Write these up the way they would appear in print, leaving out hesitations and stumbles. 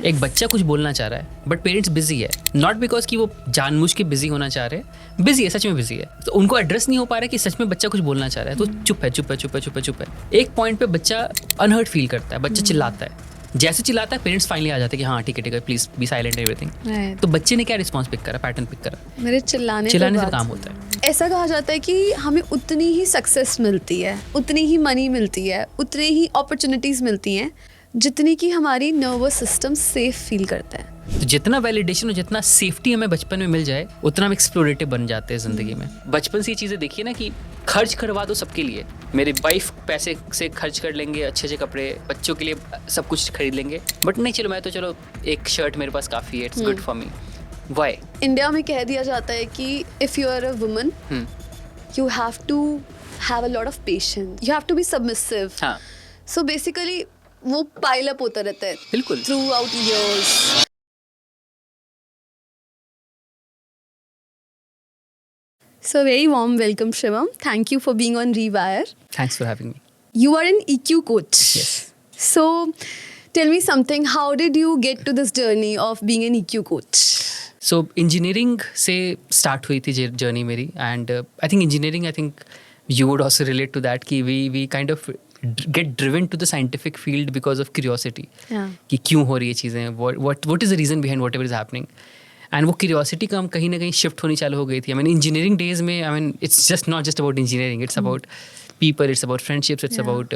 एक बच्चा कुछ बोलना चाह रहा है बट पेरेंट्स बिजी है, नॉट बिकॉज कि वो जानबूझ के बिजी होना चाह रहे हैं, बिजी है, सच में बिजी है, तो उनको एड्रेस नहीं हो पा रहा है कि सच में बच्चा कुछ बोलना चाह रहा है, तो चुप है चुप है चुप है चुप है चुप है। एक पॉइंट पे बच्चा अनहर्ट फील करता है, बच्चा चिल्लाता है, जैसे चिल्लाता है पेरेंट्स फाइनली आ जाते हैं कि हाँ ठीक है प्लीज बी साइलेंट एवरीथिंग। तो बच्चे ने क्या रिस्पॉन्स पिक करा, पैटर्न पिक करा, मेरे चिल्लाने से काम होता है। ऐसा कहा जाता है कि हमें उतनी ही सक्सेस मिलती है, उतनी ही मनी मिलती है, उतनी ही अपॉर्चुनिटीज मिलती हैं जितनी कि हमारी नर्वस सिस्टम सेफ फील करता है। तो जितना वैलिडेशन और जितना सेफ्टी हमें बचपन में मिल जाए उतना हम एक्सप्लोरेटिव बन जाते हैं जिंदगी में। बचपन से ये चीज़ें देखिए ना कि खर्च करवा दो सबके लिए, मेरी वाइफ पैसे से खर्च कर लेंगे, अच्छे अच्छे कपड़े, बच्चों के लिए सब कुछ खरीद लेंगे, बट नहीं चलो मैं तो चलो एक शर्ट मेरे पास काफ़ी है, it's good for me. Why? India में कह दिया जाता है कि if you are a woman you have to have a lot of patience, you have to be submissive. हाँ, सो बेसिकली वो पाइल अप होता रहता है बिल्कुल throughout years. So very warm welcome, Shivam. Thank you for being on Rewire. Thanks for having me. You are an EQ coach. Yes. So tell me something. How did you get to this journey of being an EQ coach? So engineering से start हुई थी journey मेरी, and I think engineering, I think you would also relate to that कि we kind of get driven to the scientific field because of curiosity कि क्यों हो रही है चीज़ें, what is the reason behind whatever is happening, and वो curiosity का हम कहीं ना कहीं शिफ्ट होनी चालू हो गई थी। आई मीन इंजीनियरिंग डेज में, I mean it's just not just about engineering, it's about people, it's about friendships, it's about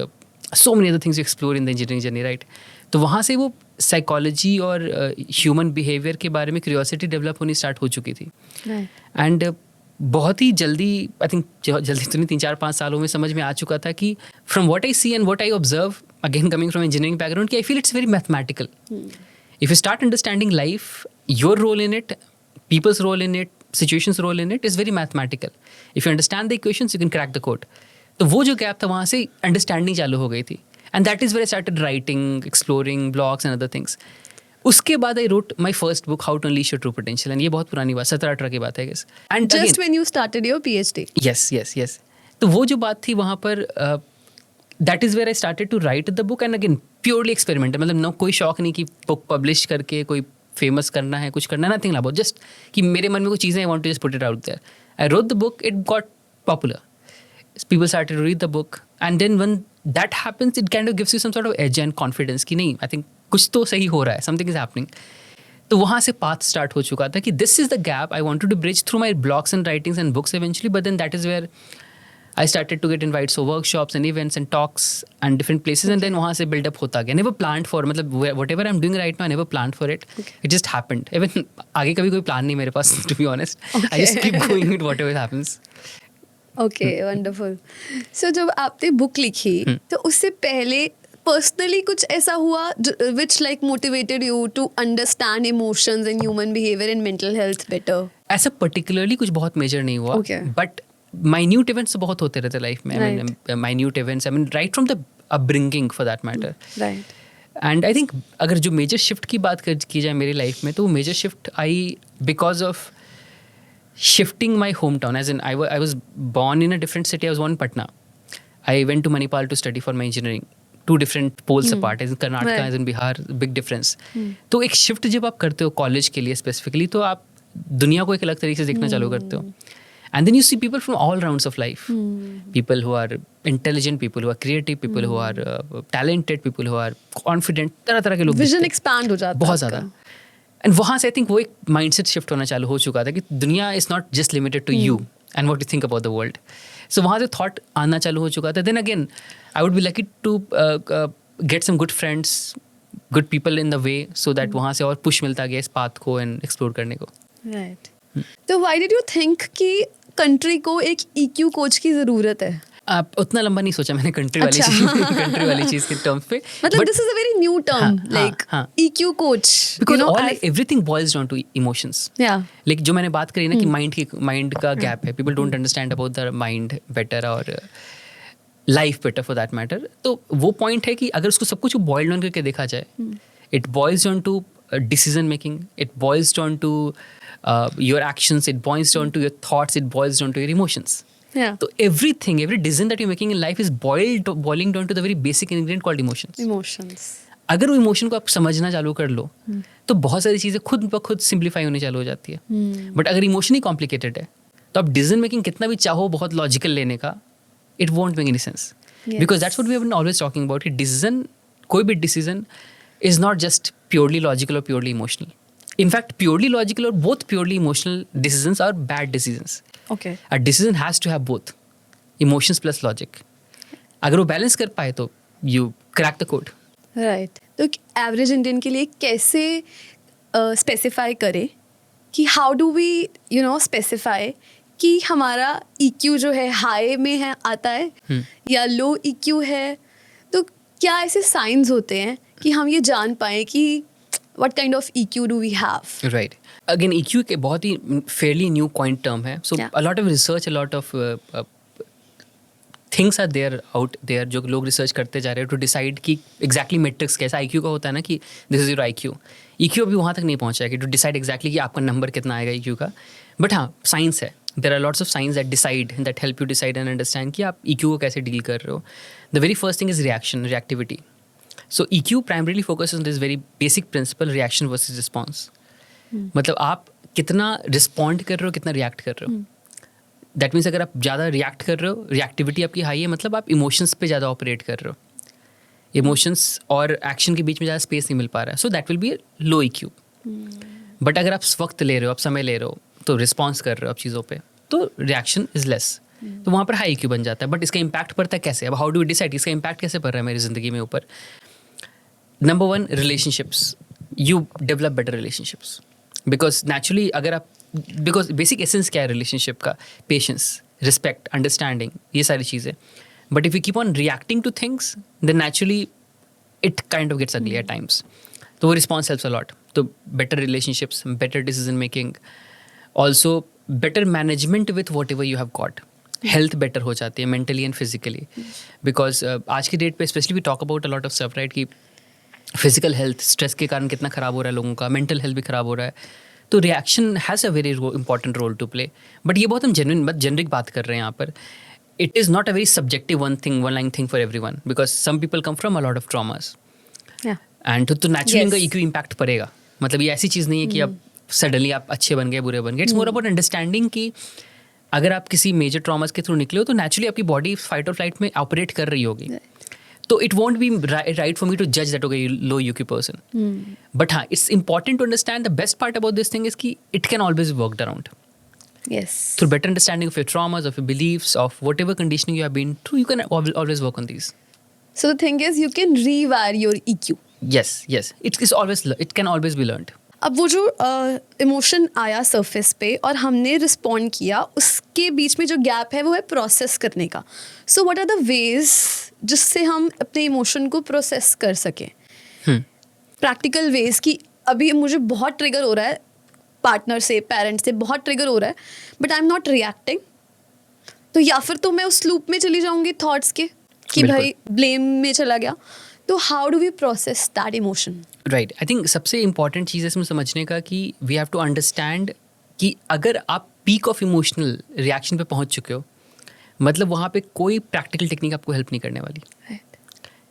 so many other things you explore in the engineering journey, right? तो वहाँ से वो psychology और human behaviour के बारे में curiosity develop होनी start हो चुकी थी। एंड बहुत ही जल्दी, आई थिंक जल्दी तो नहीं, 3-4-5 सालों में समझ में आ चुका था कि from what I see and what I observe, again coming from engineering background, कि I feel it's very mathematical. If you start understanding life, your role in it, people's role in it, situations role in it is very mathematical. If you understand the equations, you can crack the code. तो वो जो gap था वहाँ से understanding चालू हो गई थी, and that is where I started writing, exploring blogs and other things. उसके बाद I wrote my first book, How to Unleash Your True Potential, and ये बहुत पुरानी बात, 17-18 की बात है, I guess. And Just again, when you started your PhD. yes. तो वो जो बात थी वहाँ पर, that is where I started to write the book, and again purely experimental, मतलब no कोई शौक नहीं कि book publish करके कोई फेमस करना है, कुछ करना है, नथिंग अबाउट, जस्ट कि मेरे मन में कुछ चीज़ें, I want to just put it out there. I wrote the book, it got popular, people started to read the book, and then when that happens it kind of gives you some sort of edge and confidence कि नहीं, I think कुछ तो सही हो रहा है, something is happening. तो वहाँ से पाथ स्टार्ट हो चुका था कि this is the gap I wanted to bridge through my blogs and writings and books eventually, but then that is where I started to get invites for workshops and events and talks and different places, and then वहाँ से build up होता गया. Never planned for, मतलब whatever I'm doing right now, I never planned for it. It just happened. Even आगे कभी कोई plan नहीं मेरे पास, to be honest. I just keep going with whatever happens. Okay, wonderful. So जब आपने book लिखी तो उससे पहले personally कुछ ऐसा हुआ which like motivated you to understand emotions and human behavior and mental health better? ऐसा particularly कुछ बहुत major नहीं हुआ, but minute events तो बहुत होते रहते लाइफ में. I mean, minute events, I mean, right from the upbringing for that matter. Right. And I think अगर जो major shift की बात की जाए मेरी लाइफ में, तो वो major shift I because of shifting my hometown. As in, I was born in a different city. I was born in Patna. I went to Manipal to study for my engineering. Two different poles apart. As in Karnataka, as in Bihar, big difference. तो एक shift जब आप करते हो college के लिए specifically, तो आप दुनिया को एक अलग तरीके से देखना चालू करते हो. And then you see people from all rounds of life. People who are intelligent, people who are creative, people who are talented, people who are confident. तरह के लोग. Vision expand हो जाता है बहुत ज़्यादा. And वहाँ से I think वो एक mindset shift होना चालू हो चुका था कि दुनिया is not just limited to you and what you think about the world. So वहाँ से thought आना चालू हो चुका था. Then again, I would be lucky to get some good friends, good people in the way, so that वहाँ से और push मिलता गया इस path को and explore करने को. Right. तो why did you think कि कंट्री को एक EQ कोच की जरूरत है? आप उतना लंबा नहीं सोचा मैंने कंट्री वाली चीज के टर्म्स पे, मतलब this is a very new term, like EQ coach, because everything boils down to emotions. Like जो मैंने बात करी ना कि माइंड का गैप है, people don't understand about the mind better और life better for that matter. तो वो पॉइंट है कि अगर उसको सब कुछ बॉइल डाउन करके देखा जाए, it boils down to decision making, it boils down to your actions, it boils down to your thoughts, it boils down to your emotions. So every decision that you're making in life is boiling down to the very basic ingredient called emotions. अगर वो emotion को आप समझना चालू कर लो तो बहुत सारी चीज़ें खुद ब खुद सिंप्लीफाई होने चालू हो जाती है। बट अगर इमोशन ही कॉम्प्लिकेटेड है तो आप डिसीजन मेकिंग कितना भी चाहो बहुत लॉजिकल लेने का, it won't make any sense, because that's what we have been always talking about. Decision, कोई भी decision is not just purely logical और purely emotional. In fact, purely logical or both purely emotional decisions are bad decisions. Okay. A decision has to have both emotions plus logic. अगर वो balance कर पाए तो you crack the code. Right. तो average Indian के लिए कैसे specify करें कि हाउ डू वी स्पेसिफाई कि हमारा EQ जो है हाई में है आता है या लो EQ है, तो क्या ऐसे साइंस होते हैं कि हम ये जान पाए कि what kind of EQ do we have? Right. Again, EQ के बहुत ही fairly new coined term है. So a lot of research, a lot of things are there out there जो लोग रिसर्च करते जा रहे हैं to decide कि exactly metrics कैसा IQ का होता है ना कि this is your IQ. EQ अभी वहाँ तक नहीं पहुँचा है कि to decide exactly कि आपका नंबर कितना आएगा EQ का. But हाँ, साइंस है. There are lots of signs that decide, that help you decide and understand कि आप EQ को कैसे डील कर रहे हो. The very first thing is reactivity. So EQ primarily focuses on this very basic principle, reaction versus response. मतलब आप कितना रिस्पॉन्ड कर रहे हो, कितना रिएक्ट कर रहे हो. दैट मीन्स अगर आप ज़्यादा रिएक्ट कर रहे हो, रिएक्टिविटी आपकी हाई है, मतलब आप इमोशंस पे ज़्यादा ऑपरेट कर रहे हो. इमोशंस और एक्शन के बीच में ज़्यादा स्पेस नहीं मिल पा रहा है. So that will be low EQ. But अगर आप वक्त ले रहे हो, आप समय ले रहे हो, तो रिस्पॉन्स कर रहे हो आप चीज़ों पे, तो रिएक्शन इज लेस. तो वहाँ पर हाई EQ बन जाता है. बट इसका इम्पैक्ट पड़ता है कैसे? अब हाउ डू डिसाइड इसका इम्पैक्ट कैसे पड़ रहा है मेरी ज़िंदगी में ऊपर? Number one, relationships. You develop better relationships. Because naturally, because basic essence क्या है relationship का? Patience, respect, understanding, ये सारी चीज़ें. But if you keep on reacting to things, then naturally it kind of gets ugly at times. तो वो response helps a lot. तो better relationships, better decision making, also better management with whatever you have got. Health better हो जाती है mentally and physically. Because आज की date पे especially we talk about a lot of stuff, right? कि physical health stress के कारण कितना ख़राब हो रहा है लोगों का, मेंटल हेल्थ भी ख़राब हो रहा है. तो reaction has a very important role to play. But ये बहुत हम जेनरिक बात कर रहे हैं यहाँ पर. It is not a very subjective one line thing for everyone, because some people come from a lot of traumas and तो नेचुरली इनका EQ इम्पैक्ट पड़ेगा. मतलब ये ऐसी चीज़ नहीं है कि अब सडनली आप अच्छे बन गए, बुरे बन गए. इट्स मोर अबाउट अंडरस्टैंडिंग कि अगर आप किसी मेजर ट्रॉमास के थ्रू निकले हो तो नेचुरली आपकी बॉडी फाइट और फ्लाइट में ऑपरेट कर रही होगी. So it won't be right for me to judge that, okay, low EQ person. But हाँ, it's important to understand the best part about this thing is कि it can always be worked around. Yes. Through better understanding of your traumas, of your beliefs, of whatever conditioning you have been through, you can always work on these. So the thing is, you can rewire your EQ. Yes. It can always be learned. अब वो जो emotion आया surface पे और हमने respond किया, उसके बीच में जो गैप है वो है प्रोसेस करने का. So what are the ways जिससे हम अपने इमोशन को प्रोसेस कर सकें? प्रैक्टिकल वेज कि अभी मुझे बहुत ट्रिगर हो रहा है पार्टनर से, पेरेंट्स से बहुत ट्रिगर हो रहा है, but I am not reacting. तो या फिर तो मैं उस लूप में चली जाऊंगी थॉट्स के कि भाई ब्लेम में चला गया. तो how do we process that emotion? Right. I think सबसे इंपॉर्टेंट चीज़ है इसमें समझने का कि वी हैव टू अंडरस्टैंड कि अगर आप पीक ऑफ इमोशनल रिएक्शन पे पहुंच चुके हो, मतलब वहाँ पे कोई प्रैक्टिकल टेक्निक आपको हेल्प नहीं करने वाली.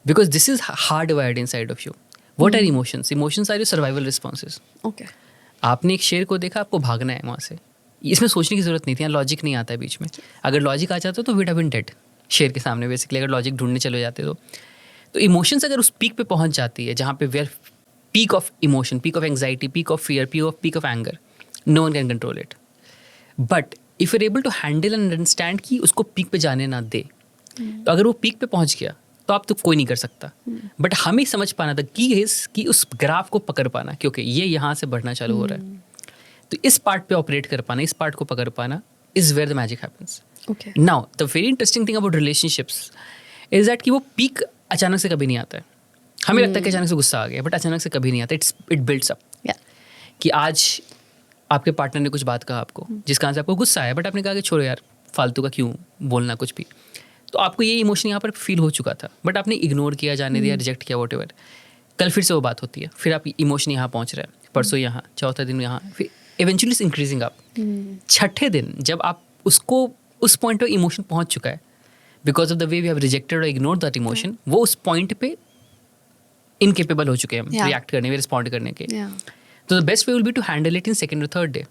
Because this is hard wired inside of you. What are emotions? Emotions are your survival responses. Okay. आपने एक शेर को देखा, आपको भागना है वहाँ से. इसमें सोचने की जरूरत नहीं थी, यहाँ लॉजिक नहीं आता है बीच में. अगर लॉजिक आ जाता तो वीड हैव बीन डेड शेर के सामने बेसिकली. अगर लॉजिक ढूंढने चले जाते तो इमोशंस अगर उस पीक पे पहुंच जाती है जहाँ पे where peak of emotion, peak of anxiety, peak of fear, peak of anger, no one can control it. But if you're able to handle and understand कि उसको पीक पे जाने ना दे, तो अगर वो पीक पे पहुंच गया तो आप तो कोई नहीं कर सकता. बट हमें समझ पाना था कि उस ग्राफ को पकड़ पाना, क्योंकि ये यहाँ से बढ़ना चालू हो रहा है, तो इस पार्ट पे ऑपरेट कर पाना, इस पार्ट को पकड़ पाना is where the magic happens. Now the very interesting thing about relationships is that कि वो पीक अचानक से कभी नहीं आता है. हमें लगता है कि अचानक से गुस्सा आ गया, बट अचानक से कभी नहीं आता. It builds up. कि आज आपके पार्टनर ने कुछ बात कहा आपको जिस कारण से आपको गुस्सा आया, बट आपने कहा कि छोड़ो यार, फालतू का क्यों बोलना कुछ भी. तो आपको ये इमोशन यहाँ पर फील हो चुका था, बट आपने इग्नोर किया, जाने दिया, रिजेक्ट किया, वॉट एवर. कल फिर से वो बात होती है, फिर आप इमोशन यहाँ पहुँच रहा है, परसों यहाँ, चौथा दिन यहाँ, फिर इवेंचुअली इट्स इंक्रीजिंग अप. छठे दिन जब आप उसको उस पॉइंट पर इमोशन पहुँच चुका है, because of the way we have rejected और इग्नोर्ड दैट इमोशन, वो उस पॉइंट पे इनकेपेबल हो चुके हैं हम Yeah. रिएक्ट करने में, रिस्पॉन्ड करने के. Yeah. तो the best way will be to handle it in second और third day.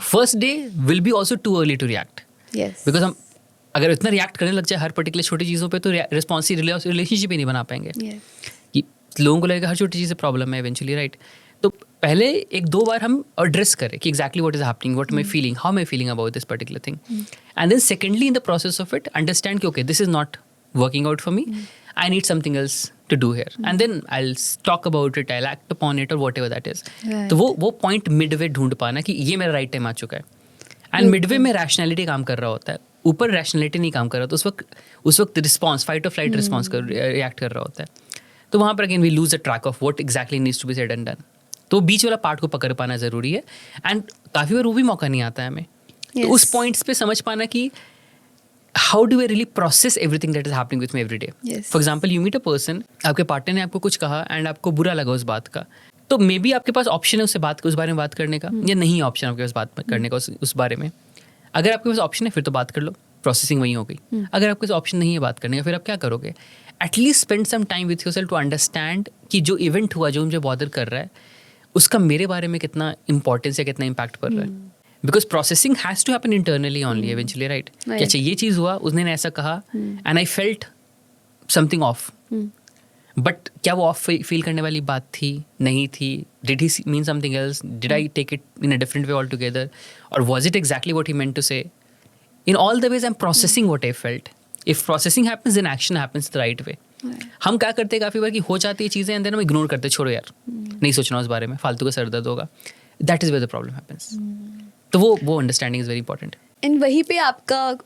First day will be also too early to react, Yes. Because हम अगर इतना रिएक्ट करने लग जाए हर पर्टिकुलर छोटी चीज़ों पे तो रिस्पॉन्सिव रिलेशनशिप ही नहीं बना पाएंगे. Yes. कि लोगों को लगेगा हर छोटी चीज़ से प्रॉब्लम है इवेंचुअली, राइट. तो पहले एक दो बार हम एड्रेस करें कि exactly what is happening, what my feeling, how my feeling about this particular thing. And then secondly in the process of it understand कि okay this is not working out for me, I need something else to do here, and then I will talk about it, I will act upon it और whatever that is. Right. तो वो point Midway ढूंढ पाना कि ये मेरा right time आ चुका है. एंड मिडवे में रैशनैलिटी काम कर रहा होता है, ऊपर रैशनैलिटी नहीं काम कर रहा. तो उस वक्त रिस्पॉन्स, फाइट और फ्लाइट रिस्पॉन्स कर रिएक्ट कर रहा होता है. तो वहाँ पर again we lose the track of what exactly needs to be said and done. तो बीच वाला पार्ट को पकड़ पाना ज़रूरी है. एंड काफ़ी बार वो भी मौका नहीं आता है हमें. तो Yes. उस पॉइंट्स पे समझ पाना कि how do I really process everything that is happening with me every day. Yes. For example you meet a person, आपके पार्टनर ने आपको कुछ कहा एंड आपको बुरा लगा उस बात का, तो मे बी आपके पास ऑप्शन है उससे उस बारे में बात करने का, या नहीं ऑप्शन आपके पास बात करने का उस बारे में. अगर आपके पास ऑप्शन है फिर तो बात कर लो, प्रोसेसिंग वही हो गई. अगर आपके पास ऑप्शन नहीं है बात करने का, फिर आप क्या करोगे? At least spend some time with yourself to understand कि जो इवेंट हुआ, जो मुझे बॉदर कर रहा है, उसका मेरे बारे में कितना इंपॉर्टेंस है, कितना इम्पैक्ट पड़ रहा है. Because processing has to happen internally only eventually, right. Right. अच्छा ये चीज़ हुआ, उसने ऐसा कहा and I felt something off, but क्या वो ऑफ फील करने वाली बात थी, नहीं थी? Did he mean something else? Did I take it in a different way altogether? और was it exactly what he meant to say? In all the ways I'm processing what I felt. If processing happens, then action happens the right way. हम क्या करते हैं काफ़ी बार कि हो जाती है चीज़ें एंड देन हम इग्नोर करते हैं, छोड़ो यार नहीं सोचना उस बारे में, फालतू का सर दर्द होगा. That is where the problem happens. तो वो understanding is very important. And वहीं पे आपका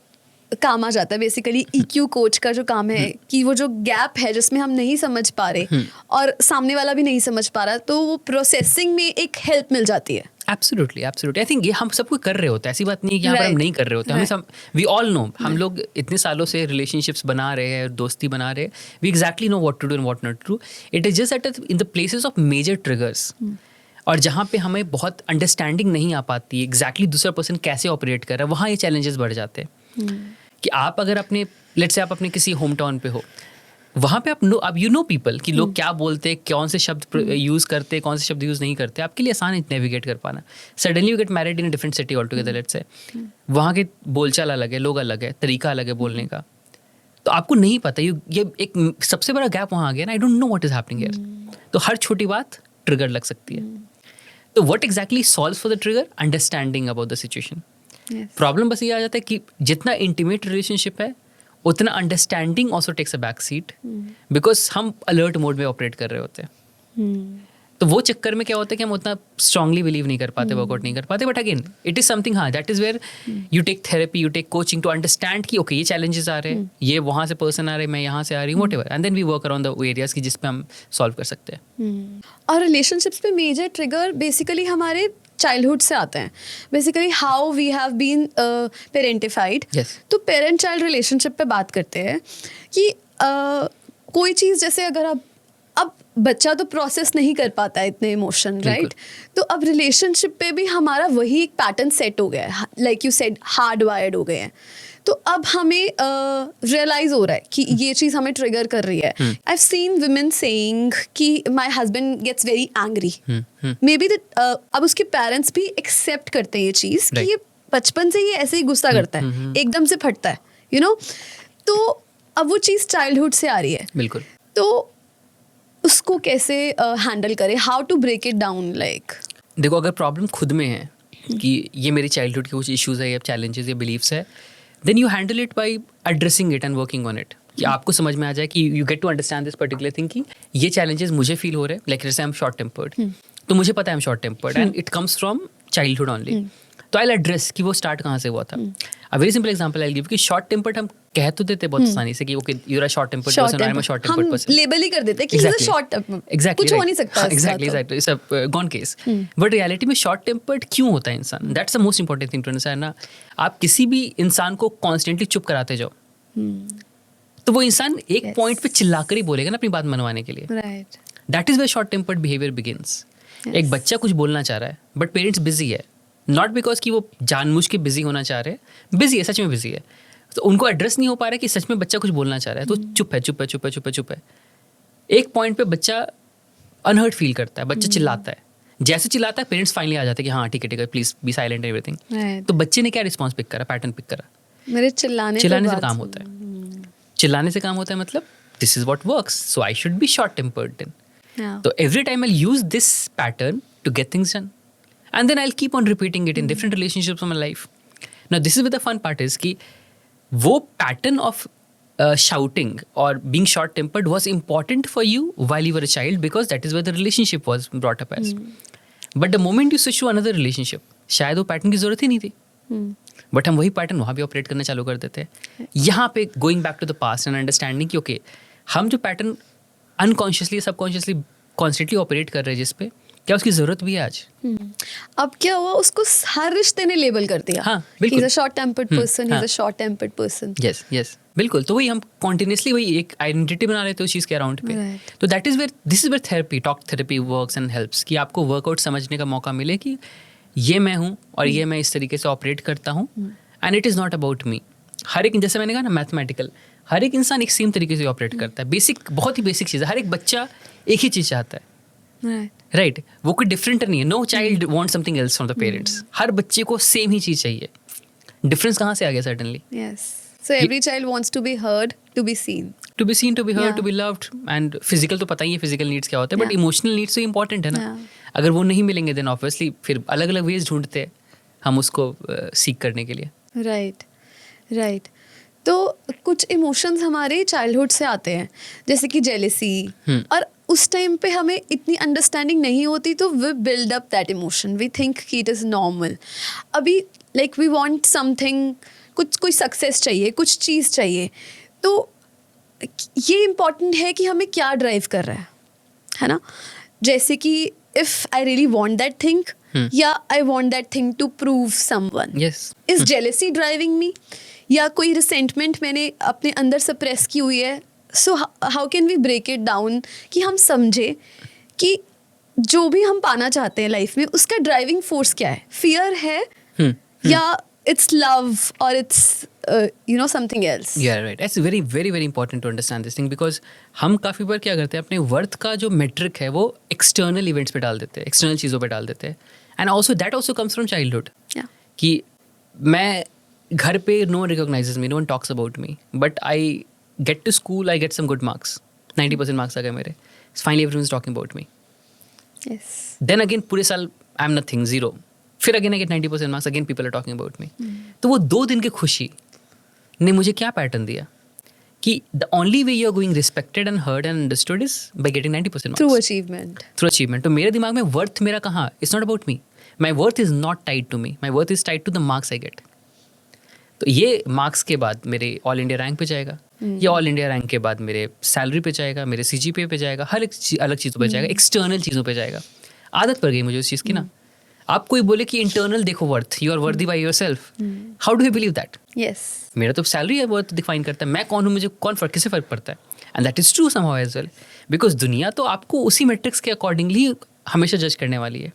काम आ जाता है बेसिकली EQ कोच का जो काम है कि वो जो गैप है जिसमें हम नहीं समझ पा रहे और सामने वाला भी नहीं समझ पा रहा, तो वो प्रोसेसिंग में एक हेल्प मिल जाती है. Absolutely absolutely. आई थिंक ये हम सब कुछ कर रहे होते हैं, ऐसी बात नहीं है कि यहाँ पर हम Right. नहीं कर रहे होते. हमें Right. सब वी ऑल नो, हम लोग इतने सालों से रिलेशनशिप्स बना रहे हैं, दोस्ती बना रहे हैं. We exactly know what to do and what not to do. It is just at in the places of major triggers, और जहाँ पे हमें बहुत अंडरस्टैंडिंग नहीं आ पाती एग्जैक्टली दूसरा पर्सन कैसे ऑपरेट कर रहा है, वहाँ ये चैलेंजेस बढ़ जाते हैं. कि आप अगर अपने लेट्स से आप अपने किसी होम टाउन पे हो, वहाँ पे आप यू नो पीपल कि लोग क्या बोलते हैं, कौन से शब्द यूज़ करते हैं, कौन से शब्द यूज़ नहीं करते. आपके लिए आसान है नेविगेट कर पाना. Suddenly you get married in a different city all together, let's say वहाँ के बोलचाल अलग है, लोग अलग है, तरीका अलग है बोलने का. तो आपको नहीं पता, ये एक सबसे बड़ा गैप वहाँ आ गया ना. I don't know what is happening here. तो हर छोटी बात ट्रिगर लग सकती है. तो what exactly solves for the trigger? Understanding about the situation. Problem बस ये आ जाता है कि जितना इंटीमेट रिलेशनशिप है उतना understanding also takes a back seat, because हम अलर्ट मोड में ऑपरेट कर रहे होते हैं. तो वो चक्कर में क्या होता है कि हम उतना स्ट्रांगली बिलीव नहीं कर पाते, वर्कआउट नहीं कर पाते. But again it is something, हाँ that is where you take therapy, you take coaching to understand कि ओके ये चैलेंजेस आ रहे हैं, ये वहाँ से पर्सन आ रहे हैं, मैं यहाँ से आ रही हूँ, whatever, and then we work around the areas की जिस पे हम सॉल्व कर सकते हैं. और रिलेशनशिप्स पे मेजर ट्रिगर बेसिकली हमारे चाइल्डहुड से आते हैं. Basically how we have been parentified. Yes. तो पेरेंट चाइल्ड रिलेशनशिप पे बात करते हैं कि कोई चीज़ जैसे अगर अब बच्चा तो प्रोसेस नहीं कर पाता है इतने इमोशन, राइट. तो अब रिलेशनशिप पे भी हमारा वही एक पैटर्न सेट हो गया है, like you said hard wired हो गए हैं. तो अब हमें रियलाइज हो रहा है कि ये चीज़ हमें ट्रिगर कर रही है. I have seen women saying कि my husband gets very angry. Maybe अब उसके पेरेंट्स भी एक्सेप्ट करते हैं ये चीज़ कि ये बचपन से ये ऐसे ही गुस्सा करता है, एकदम से फटता है, यू नो. तो अब वो चीज़ चाइल्डहुड से आ रही है. बिल्कुल. तो उसको कैसे हैंडल करें, how to break it down? Like देखो, अगर प्रॉब्लम खुद में है कि ये मेरी चाइल्डहुड के कुछ इश्यूज है या चैलेंजेस या बिलीव्स है, then you handle it by addressing it and working on it. कि आपको समझ में आ जाए कि you get to understand this particular thing कि ये चैलेंजेस मुझे फील हो रहे हैं. लाइक जैसे आई एम शॉर्ट टेम्पर्ड, तो मुझे पता है I am short tempered and it comes from childhood only. तो आई एड्रेस कि वो स्टार्ट कहाँ से हुआ था. A very simple example I give कि शॉर्ट टेम्पर्ड हम कह तो देते बहुत आसानी से कि okay you are a short tempered person, I am a short tempered person. हम लेबल ही कर देते हैं कि Exactly. शॉर्ट Exactly, कुछ हो right. नहीं सकता. Exactly, it's a gone case. But reality में शॉर्ट टेम्पर्ड क्यों होता है इंसान? That's the most important thing to understand ना. आप किसी भी इंसान को कॉन्स्टेंटली चुप कराते जाओ तो वो इंसान एक Yes. पॉइंट पे चिल्लाकर ही बोलेगा ना अपनी बात मनवाने के लिए. Right. That is where short tempered behaviour begins. एक बच्चा कुछ बोलना चाह रहा है बट पेरेंट्स बिजी है, नॉट बिकॉज कि वो जानबूझ के बिजी होना चाह रहे हैं, बिजी है, सच में बिजी है. तो उनको एड्रेस नहीं हो पा रहा है कि सच में बच्चा कुछ बोलना चाह रहा है, तो चुप है. एक पॉइंट पे बच्चा अनहर्ट फील करता है, बच्चा चिल्लाता है, जैसे चिल्लाता है पेरेंट्स फाइनली आ जाते हैं कि हाँ ठीक है please be silent everything. Right. तो बच्चे ने क्या रिस्पॉन्स पिक करा, पैटर्न पिक करा, मेरे चिल्लाने से बात काम होता है, चिल्लाने से काम होता है, मतलब this is what works, so I should be short tempered then. Yeah. तो every time I use this pattern to get things done and then I keep on repeating it in different relationships of my life. Now this is with the fun part is कि वो pattern of shouting or being short tempered was important for you while you were a child because that is where the relationship was brought up as. But the moment you switch to another relationship, शायद वो pattern की जरूरत ही नहीं थी, but हम वही pattern वहाँ भी ऑपरेट करना चालू कर देते हैं। यहाँ पे going back to the past and understanding कि ओके हम जो pattern unconsciously subconsciously constantly operate कर रहे हैं जिस पे, क्या उसकी जरूरत भी है आज? अब क्या हुआ, उसको हर रिश्ते ने लेबल कर दिया। हाँ, बिल्कुल। He's a short tempered person, he's a short tempered person. Yes बिल्कुल। तो वही हम कॉन्टिन्यूसली वही एक आइडेंटिटी बना लेते हैं उस चीज़ के अराउंड पे। Right. तो that is where this is where therapy, talk therapy works and helps कि आपको वर्कआउट समझने का मौका मिले कि ये मैं हूँ और ये मैं इस तरीके से ऑपरेट करता हूँ and it is not about me. हर एक, जैसे मैंने कहा ना मैथमेटिकल, हर एक इंसान एक सेम तरीके से ऑपरेट करता है। बेसिक, बहुत ही बेसिक चीज़ है, हर एक बच्चा एक ही चीज़ चाहता है, Right. राइट वो कोई डिफरेंट नहीं है। No child want something else from the parents. हर बच्चे को सेम ही चीज़ चाहिए। डिफरेंस कहाँ से आ गया suddenly? Yes. So every child wants to be heard, to be seen. To be seen, to be heard, Yeah. To be loved and physical तो पता ही है फिजिकल नीड्स क्या होते हैं, बट Yeah. इमोशनल नीड्स तो इंपॉर्टेंट है ना। Yeah. अगर वो नहीं मिलेंगे देन ऑब्वियसली फिर अलग अलग वेज ढूंढते हैं हम उसको सीख करने के लिए। Right right. तो कुछ इमोशंस हमारे चाइल्डहुड से आते हैं, जैसे कि जेलेसी, और उस टाइम पे हमें इतनी अंडरस्टैंडिंग नहीं होती, तो we build up that emotion, we think कि इट इज़ नॉर्मल। अभी लाइक वी वांट समथिंग, कोई सक्सेस चाहिए, कुछ चीज़ चाहिए, तो ये इम्पॉर्टेंट है कि हमें क्या ड्राइव कर रहा है ना। जैसे कि if I really want that thing, या I want that thing to prove someone, yes is jealousy driving me, या कोई रिसेंटमेंट मैंने अपने अंदर सप्रेस की हुई है। So how can we break it down कि हम समझे कि जो भी हम पाना चाहते हैं लाइफ में, उसका ड्राइविंग फोर्स क्या है? फियर है या इट्स लव और इट्स समथिंग एल्स? या right, it's very very very important to understand this thing because हम काफ़ी बार क्या करते हैं, अपने वर्थ का जो मेट्रिक है वो एक्सटर्नल इवेंट्स पे डाल देते हैं, एक्सटर्नल चीज़ों पे डाल देते हैं। And also that also comes from childhood कि मैं घर पे no one recognizes me, no one talks about me, but I get to school, I get some good marks, 90% marks आ गए मेरे, finally everyone is talking about me. Yes. Then again पूरे साल I am nothing, zero, फिर again I get 90% marks, again people are talking about me. तो वो 2 दिन की खुशी ने मुझे क्या पैटर्न दिया कि the only way you are going respected and heard and understood is by getting 90% through marks, achievement. Through achievement. तो मेरे दिमाग में वर्थ मेरा कहाँ, it's not about me, my worth is not tied to me, my worth is tied to the marks I get. तो ये marks के बाद मेरे ऑल इंडिया रैंक पे जाएगा, या ऑल इंडिया रैंक के बाद मेरे सैलरी पे जाएगा, मेरे CGPA पे जाएगा, हर एक अलग चीज़ों पे जाएगा, एक्सटर्नल चीज़ों पे जाएगा। आदत पड़ गई मुझे उस चीज़ की ना। आप कोई बोले कि इंटरनल देखो worth, you are worthy by yourself, how do you believe that? Yes. मेरा तो सैलरी है वर्थ डिफाइन करता है, मैं कौन हूँ, मुझे कौन फर्क, किससे फ़र्क पड़ता है? And that is true somehow as well, because दुनिया तो आपको उसी मैट्रिक्स के अकॉर्डिंगली हमेशा जज करने वाली है।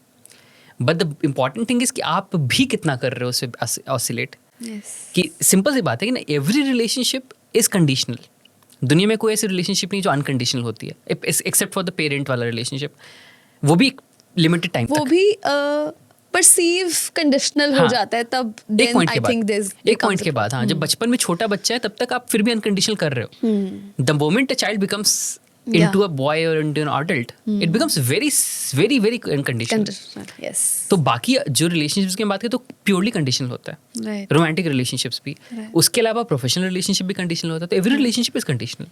But the important thing is कि आप भी कितना कर रहे हो उससे ऑसिलेट। कि सिंपल सी बात है कि ना, एवरी रिलेशनशिप इज कंडीशनल। दुनिया में कोई ऐसी रिलेशनशिप नहीं जो अनकंडीशनल होती है, एक्सेप्ट फॉर द पेरेंट वाला रिलेशनशिप, वो भी लिमिटेड टाइम वो तक। भी परसीव कंडीशनल हो हाँ, जाता है तब। एक पॉइंट के एक पॉइंट के बाद, हाँ, जब बचपन में छोटा बच्चा है तब तक आप फिर भी अनकंडीशनल कर रहे हो। The moment a child becomes into a boy or into an adult, it becomes very very very unconditional. Yes. तो बाकी जो रिलेशनशिप्स की बात करें तो प्योरली कंडीशनल होता है, Right. रोमांटिक रिलेशनशिप्स भी, उसके अलावा प्रोफेशनल रिलेशनशिप भी कंडीशनल होता है। तो एवरी रिलेशनशिप इज कंडीशनल।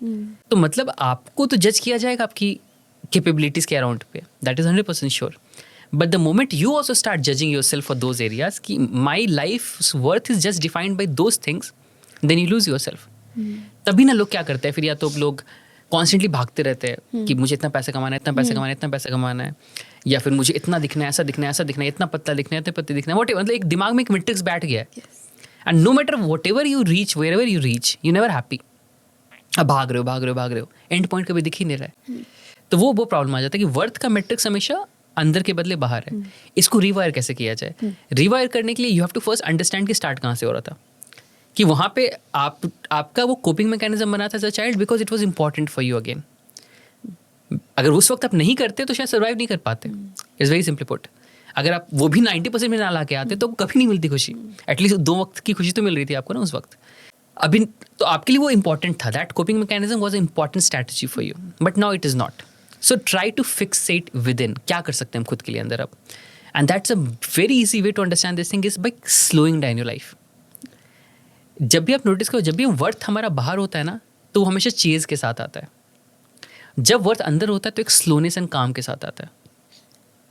तो मतलब आपको तो जज किया जाएगा आपकी कैपेबिलिटीज के अराउंड पे, that is 100% sure. But the moment you also start judging yourself for those areas कि my life worth is just defined by those things, then you lose yourself. तभी ना लोग क्या करते हैं फिर, या तो लोग कॉन्स्टेंटली भागते रहते हैं कि मुझे इतना पैसा कमाना है, इतना पैसा कमाना है, इतना पैसा कमाना है, या फिर मुझे इतना दिखना है, ऐसा दिखना है, ऐसा दिखना है, इतना पतला दिखना है, इतना पतला दिखना है, मतलब एक दिमाग में एक मैट्रिक्स बैठ गया है। And no matter whatever you reach, wherever you reach, you never happy. अब भाग रहे हो, एंड पॉइंट कभी दिख ही नहीं रहा है। तो वो प्रॉब्लम आ जाता है कि वर्थ का मैट्रिक्स हमेशा अंदर के बदले बाहर है। इसको रिवायर कैसे किया जाए? रिवायर करने के लिए you have to first understand कि स्टार्ट कहाँ से हो रहा था, कि वहाँ पे आपका वो कोपिंग मैकेनिज्म बना था as a child because it was important for you again. अगर उस वक्त आप नहीं करते तो शायद सर्वाइव नहीं कर पाते. It's very simply put. अगर आप वो भी 90% में ना ला के आते तो कभी नहीं मिलती खुशी. एटलीस्ट 2 वक्त की खुशी तो मिल रही थी आपको ना उस वक्त. अभी तो आपके लिए वो इंपॉर्टेंट था. That coping mechanism was a important strategy for you, but now it is not. So try to fixate within. क्या कर सकते हैं हम खुद के लिए अंदर अब? And that's a very easy way to understand this thing is by slowing down your life. जब भी आप नोटिस करो, जब भी वर्थ हमारा बाहर होता है ना, तो वो हमेशा चेज के साथ आता है. जब वर्थ अंदर होता है तो एक स्लोनेस एंड काम के साथ आता है.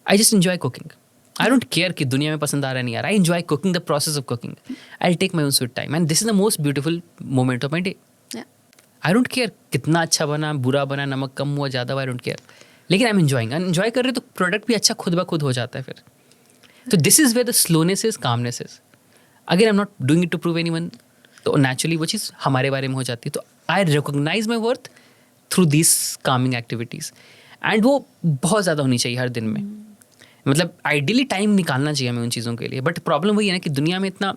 I just enjoy cooking. I don't care कि दुनिया में पसंद आ रहा है नहीं आ रहा. I enjoy cooking, the process of cooking. I take my own sweet time and this is the most beautiful moment of my day. I don't care कितना अच्छा बना, बुरा बना, नमक कम हुआ, ज़्यादा हुआ, आई डोंट केयर. लेकिन आई एम एंजॉइंग. एंजॉय कर रहे तो प्रोडक्ट भी अच्छा खुद ब खुद हो जाता है फिर. तो this is where the slowness is, calmness is. अगर I am not doing it to prove anyone, तो नेचुरली वो चीज़ हमारे बारे में हो जाती है. तो I recognize my worth through this calming activities. And वो बहुत ज़्यादा होनी चाहिए हर दिन में. मतलब आइडियली टाइम निकालना चाहिए हमें उन चीज़ों के लिए. बट प्रॉब्लम वही है ना कि दुनिया में इतना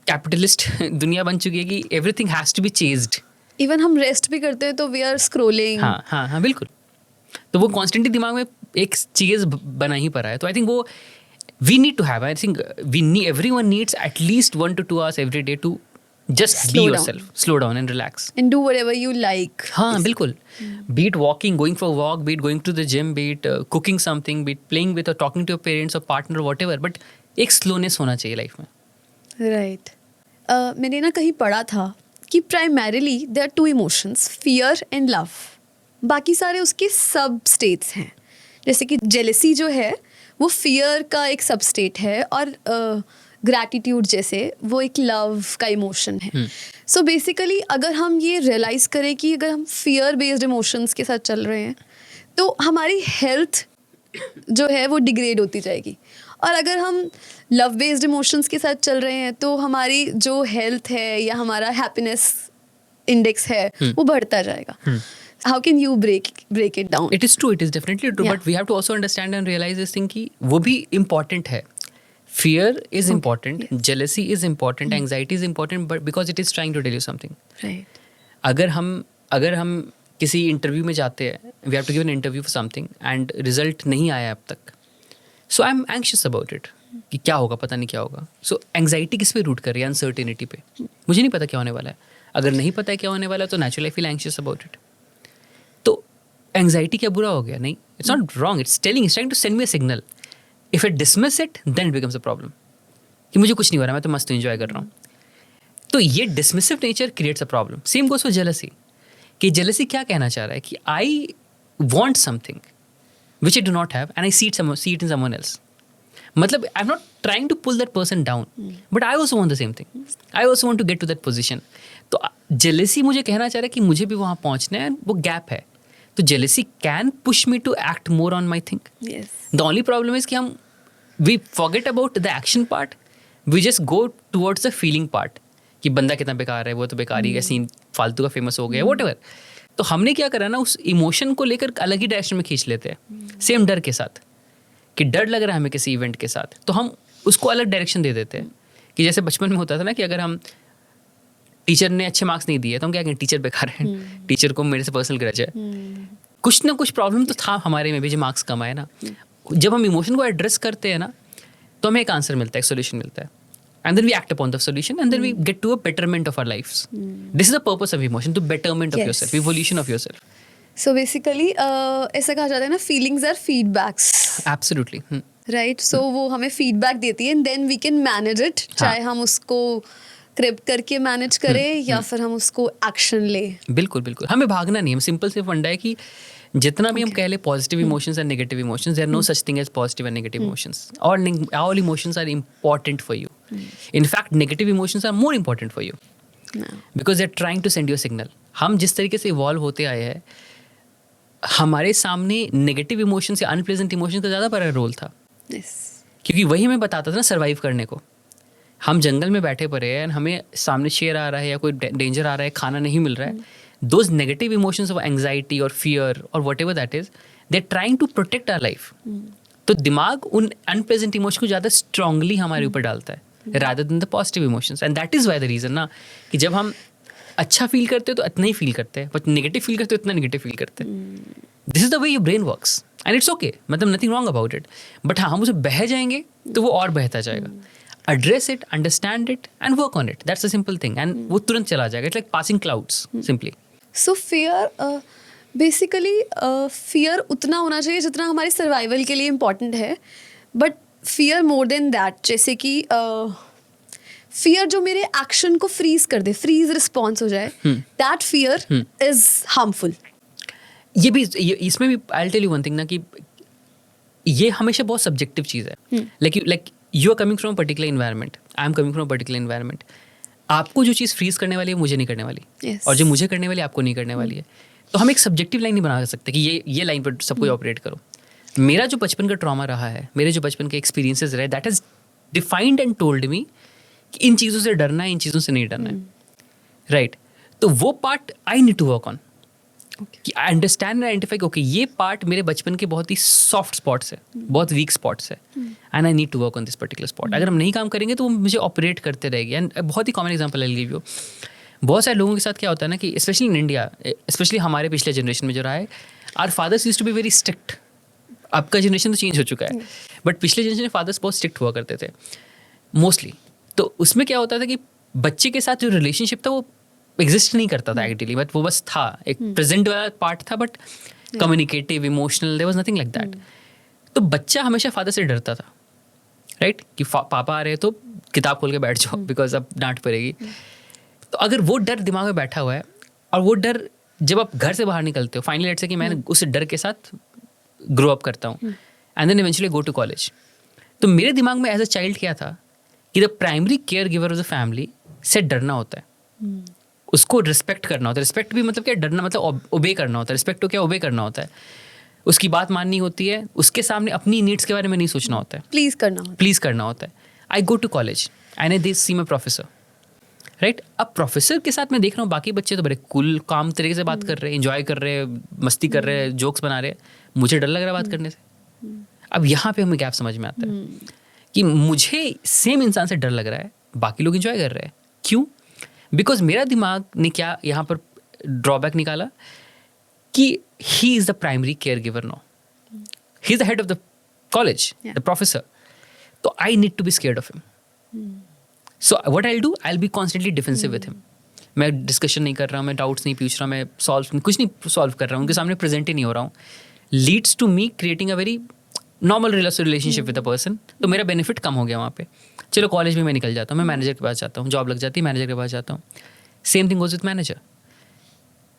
कैपिटलिस्ट दुनिया बन चुकी है कि everything has to be chased. Even हम रेस्ट भी करते हैं तो वी आर स्क्रोलिंग. हाँ हाँ हाँ, बिल्कुल. तो वो कॉन्स्टेंटली दिमाग में एक चीज़ बना ही पड़ा है. तो आई थिंक वो we need to have, I think everyone needs at least 1 to 2 hours every day to just be Slow down. yourself, slow down and relax. And do whatever you like. हाँ बिल्कुल. Be it walking, going for a walk, be it going to the gym, be it cooking something, be it playing with or talking to your parents or partner, whatever. But एक slowness होना चाहिए life में. Right. मैंने ना कहीं पढ़ा था कि primarily there are 2 emotions, fear and love. बाकी सारे उसके सब स्टेट्स हैं. जैसे कि जेलेसी जो है वो फियर का एक सब स्टेट है, और ग्रैटिट्यूड जैसे वो एक लव का इमोशन है. सो बेसिकली अगर हम ये रियलाइज करें कि अगर हम फियर बेस्ड इमोशंस के साथ चल रहे हैं तो हमारी हेल्थ जो है वो डिग्रेड होती जाएगी. और अगर हम लव बेस्ड इमोशंस के साथ चल रहे हैं तो हमारी जो हेल्थ है या हमारा हैप्पीनेस इंडेक्स है वो बढ़ता जाएगा. How can you break it down? It is true, it is definitely true, Yeah. but we have to also understand and realize this thing कि वो भी important है. Fear is important, yes. jealousy is important, anxiety is important, but because it is trying to tell you something. Right. अगर हम किसी interview में जाते हैं, we have to give an interview for something and result नहीं आया अब तक, so I'm anxious about it कि क्या होगा, पता नहीं क्या होगा. So anxiety किस पे रूट कर रही है? Uncertainty पे. मुझे नहीं पता क्या होने वाला है. अगर नहीं पता है क्या होने वाला है तो naturally I feel anxious about it. तो एंग्जाइटी क्या बुरा हो गया? नहीं, it's not wrong. It's trying to send me a signal. If I dismiss it then it becomes a problem कि मुझे कुछ नहीं हो रहा, मैं तो मस्त एंजॉय कर रहा हूँ. तो ये dismissive nature creates a problem. Same goes for jealousy. कि जेलसी क्या कहना चाह रहा है कि I want something which I do not have and I see it in someone else. मतलब I am not trying to pull that person down, but I also want the same thing. I also want to get to that position. तो jealousy मुझे कहना चाह रहा है कि मुझे भी वहाँ पहुँचना है, वो गैप है. तो jealousy can push me to act more on my thing. The only problem is कि हम we forget about the action part, we just go towards the feeling part कि बंदा कितना बेकार है, वो तो बेकार ही है, सीन फालतू का फेमस हो गया, व्हाटएवर. तो हमने क्या करा ना, उस इमोशन को लेकर अलग ही डायरेक्शन में खींच लेते हैं. सेम डर के साथ कि डर लग रहा है हमें किसी इवेंट के साथ, तो हम उसको अलग डायरेक्शन दे देते हैं. कि जैसे बचपन में होता था ना कि अगर हम टीचर ने अच्छे मार्क्स नहीं दिए तो हम क्या कहें, टीचर बेकार है, टीचर को मेरे से पर्सनल ग्रज है. कुछ ना कुछ प्रॉब्लम तो था हमारे में भी जो मार्क्स कम आए ना. जब हम इमोशन को एड्रेस करते हैं ना तो हमें एक आंसर मिलता है, एक सोल्यूशन मिलता है. And then we act upon the solution and then we get to a betterment of our lifes. This is the purpose of emotion, to betterment of yourself, evolution of yourself. So basically ऐसा कहा जाता है ना, feelings are feedbacks. Absolutely. Right. So वो हमें feedback देती है and then we can manage it. चाहे हम उसको क्रिप करके मैनेज करें या फिर हम उसको एक्शन ले. बिल्कुल बिल्कुल. हमें भागना नहीं. हम सिंपल से फंडा है कि जितना भी हम कह ले positive emotions and negative emotions, there are no such thing as positive and negative emotions. All emotions are important for you. In fact negative emotions are more important for you because they are trying to send you signal. हम जिस तरीके से evolve होते आए हैं, हमारे सामने negative emotions या अनप्लेजेंट इमोशंस का ज़्यादा बड़ा रोल था. क्योंकि वही हमें बताता था ना सर्वाइव करने को. हम जंगल में बैठे पड़े हैं, हमें सामने शेर आ रहा है या कोई डेंजर आ रहा है, खाना नहीं मिल रहा है. Those negative emotions of anxiety और फियर और whatever that is, they are trying to protect our life. तो दिमाग उन अनप्लेजेंट इमोशन को ज़्यादा स्ट्रांगली हमारे ऊपर डालता है rather than the positive emotions. And that is why the reason ना कि जब हम अच्छा फील करते हो तो इतना ही फील करते हैं, बट नेगेटिव फील करते हो इतना नेगेटिव फील करते हैं. This is the way your brain works and it's okay, मतलब nothing wrong about it. But हाँ, हम उसे बह जाएंगे तो वो और बहता जाएगा. Address it, understand it and work on it, that's a simple thing. And वो तुरंत चला जाएगा. It's like passing clouds simply. So fear, basically fear उतना होना चाहिए जितना हमारे सर्वाइवल के लिए इम्पॉर्टेंट है, but fear more than that. जैसे कि फियर जो मेरे एक्शन को फ्रीज कर दे, फ्रीज रिस्पॉन्स हो जाए, दैट फियर इज हार्मफुल. ये भी इसमें भी I tell you one thing ना, कि ये हमेशा बहुत सब्जेक्टिव चीज़ है. Like you are coming from particular environment, I am coming from particular environment. आपको जो चीज़ फ्रीज करने वाली है मुझे नहीं करने वाली, Yes. और जो मुझे करने वाली है आपको नहीं करने वाली है. तो हम एक सब्जेक्टिव लाइन नहीं बना सकते कि ये लाइन पर सब कोई ऑपरेट करो. मेरा जो बचपन का ट्रॉमा रहा है, मेरे जो बचपन के एक्सपीरियंसेस रहे, that has defined and told me कि इन चीज़ों से डरना है, इन चीज़ों से नहीं डरना है. राइट. तो वो part I need to work on, कि I understand and identify okay ये पार्ट मेरे बचपन के बहुत ही सॉफ्ट स्पॉट्स है, बहुत वीक स्पॉट्स है, and I need to work on this particular spot. अगर हम नहीं काम करेंगे तो वो मुझे ऑपरेट करते रहेगी. एंड बहुत ही common example I give you. बहुत सारे लोगों के साथ क्या होता है ना, कि स्पेशली इन इंडिया, स्पेशली हमारे पिछले जनरेशन में जो रहा है, our fathers used to be very strict. आपका जनरेशन तो चेंज हो चुका है, बट पिछले जनरेशन में फादर्स बहुत स्ट्रिक्ट हुआ करते थे मोस्टली. तो उसमें क्या होता था कि बच्चे के साथ जो रिलेशनशिप था वो एग्जिस्ट नहीं करता था एक्चुअली, बट वो बस था, एक प्रेजेंट वाला पार्ट था, but communicative, emotional, there was nothing like that. तो बच्चा हमेशा फादर से डरता था, राइट, कि पापा आ रहे हैं तो किताब खोल के बैठ जाओ बिकॉज अब डांट पड़ेगी. तो अगर वो डर दिमाग में बैठा हुआ है, और वो डर जब आप घर से बाहर निकलते हो, फाइनली लेट्स से कि मैंने उस डर के साथ ग्रो अप करता हूँ and then eventually go to college. तो मेरे दिमाग में एज अ चाइल्ड क्या था कि the primary care giver of the family से डरना होता है, उसको रिस्पेक्ट करना होता है. रिस्पेक्ट भी मतलब क्या, डरना मतलब ओबे करना होता है. रिस्पेक्ट तो क्या, ओबे करना होता है, उसकी बात माननी होती है, उसके सामने अपनी नीड्स के बारे में नहीं सोचना होता है, प्लीज करना होता है. I go to college and I see my professor, right. अब प्रोफेसर के साथ मैं देख रहा हूँ बाकी बच्चे तो बड़े कूल काम तरीके से बात कर रहे हैं, इंजॉय कर रहे हैं, मस्ती कर रहे हैं, जोक्स बना रहे हैं. मुझे डर लग रहा है बात करने से. अब यहाँ पे हमें गैप समझ में आता है कि मुझे सेम इंसान से डर लग रहा है, बाकी लोग इंजॉय कर रहे हैं. क्यों? बिकॉज मेरा दिमाग ने क्या यहाँ पर ड्रॉबैक निकाला कि he is the primary care giver no, he is the head of the college, the professor. तो I need to be scared of him. So what I will do, I will be constantly defensive with him. मैं discussion नहीं कर रहा हूँ, मैं doubts नहीं पूछ रहा, मैं कुछ नहीं सॉल्व कर रहा हूँ, उनके सामने प्रेजेंट ही नहीं हो रहा हूँ. Leads to me creating a very normal relationship with a person. तो मेरा बेनिफिट कम हो गया वहाँ पे. चलो कॉलेज में मैं निकल जाता हूँ, मैं मैनेजर के पास जाता हूँ, जॉब लग जाती है, मैनेजर के पास जाता हूँ. Same thing goes with manager.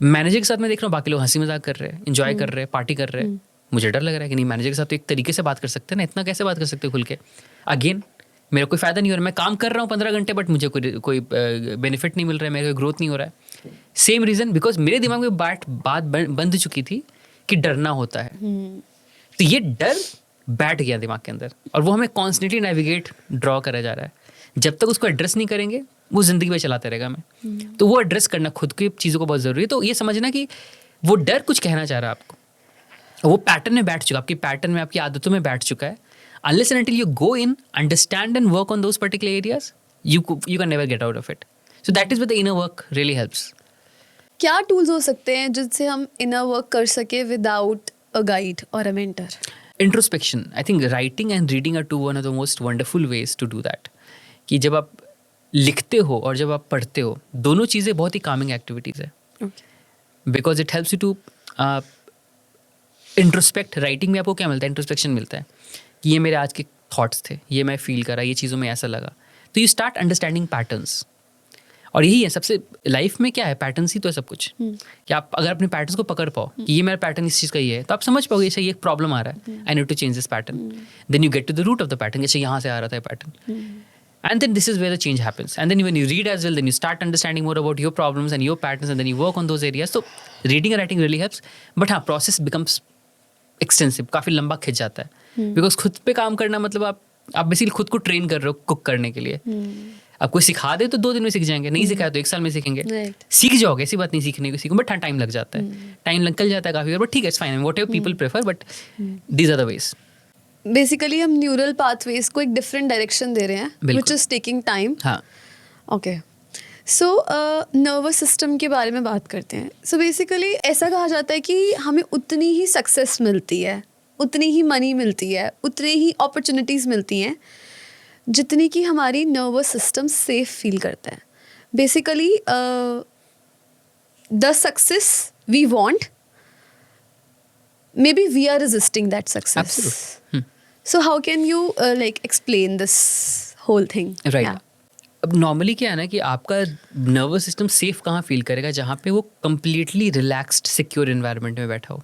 Manager के साथ मैं देख रहा हूँ बाकी लोग हंसी मजाक कर रहे हैं, इंजॉय कर रहे हैं, पार्टी कर रहे हैं. मुझे डर लग रहा है कि नहीं, मैनेजर के साथ तो एक तरीके से बात कर सकते हैं ना, इतना कैसे बात कर सकते हो खुल के. अगेन मेरा कोई फ़ायदा नहीं हो रहा, मैं काम कर रहा हूँ 15 घंटे, बट मुझे कोई बेनिफिट नहीं मिल रहा है, मेरा कोई ग्रोथ नहीं हो रहा है. सेम रीज़न, बिकॉज मेरे दिमाग में बात बंध चुकी थी कि डरना होता है. तो ये डर बैठ गया दिमाग के अंदर, और वो हमें कॉन्स्टेंटली नेविगेट ड्रॉ करा जा रहा है. जब तक उसको एड्रेस नहीं करेंगे वो ज़िंदगी में चलाते रहेगा हमें. तो वो एड्रेस करना खुद की चीज़ों को बहुत ज़रूरी है. तो ये समझना कि वो डर कुछ कहना चाह रहा है आपको, वो पैटर्न में बैठ चुका, आपकी पैटर्न में, आपकी आदतों में बैठ चुका है. Unless and until you go in, understand and work on those particular areas, you can never get out of it. So that is where the inner work really helps. क्या टूल्स हो सकते हैं जिनसे हम इनर वर्क कर सके without a guide और a mentor? Introspection. I think writing and reading are one of the most wonderful ways to do that. कि जब आप लिखते हो और जब आप पढ़ते हो, दोनों चीज़ें बहुत ही calming activities है. Because it helps you to introspect. Writing में आपको क्या मिलता है? Introspection मिलता है कि ये मेरे आज के थॉट्स थे, ये मैं फील करा, ये चीज़ों में ऐसा लगा. तो यू स्टार्ट अंडरस्टैंडिंग पैटर्न्स. और यही है सबसे, लाइफ में क्या है, पैटर्न्स ही तो है सब कुछ. कि आप अगर अपने पैटर्न्स को पकड़ पाओ कि ये मेरा पैटर्न इस चीज़ का ये है, तो आप समझ पाओगे अच्छा ये एक प्रॉब्लम आ रहा है, I need to change this pattern. Then you get to the root of the pattern, अच्छा यहाँ से आ रहा था pattern. And then this is where the change happens. And then when you read as well, then you start understanding more about your problems and your patterns, and then you work on those areas. So reading and writing really helps. But हाँ, process becomes extensive, काफ़ी लंबा खिंच जाता है. Because खुद पे काम करना मतलब आप बेसिकली खुद को ट्रेन कर रहे हो कुक करने के लिए. आप कोई सिखा दे तो 2 दिन में सीख जाएंगे, नहीं सिखाया तो 1 साल में सीखेंगे. सीख जाओगे, ऐसी बात नहीं सीखने को सीखो, बट हाँ टाइम लग जाता है, टाइम निकल जाता है काफ़ी बार. बट ठीक है, it's fine, whatever people prefer, but these are the ways. Basically हम न्यूरल पाथवेज को एक डिफरेंट डायरेक्शन दे रहे हैं, व्हिच इज टेकिंग टाइम. हाँ, ओके. सो नर्वस सिस्टम के बारे में बात करते हैं. सो बेसिकली ऐसा कहा जाता है कि हमें उतनी ही सक्सेस मिलती है, उतनी ही मनी मिलती है, उतनी ही अपॉर्चुनिटीज़ मिलती हैं जितनी कि हमारी नर्वस सिस्टम सेफ फील करता है. Basically the success we want, maybe we are resisting that success. Absolutely. So how can you like explain this whole thing? Right. Yeah. अब नॉर्मली क्या है ना कि आपका नर्वस सिस्टम सेफ कहाँ feel करेगा, जहाँ पे वो कंप्लीटली रिलैक्स्ड सिक्योर एनवायरनमेंट में बैठा हो.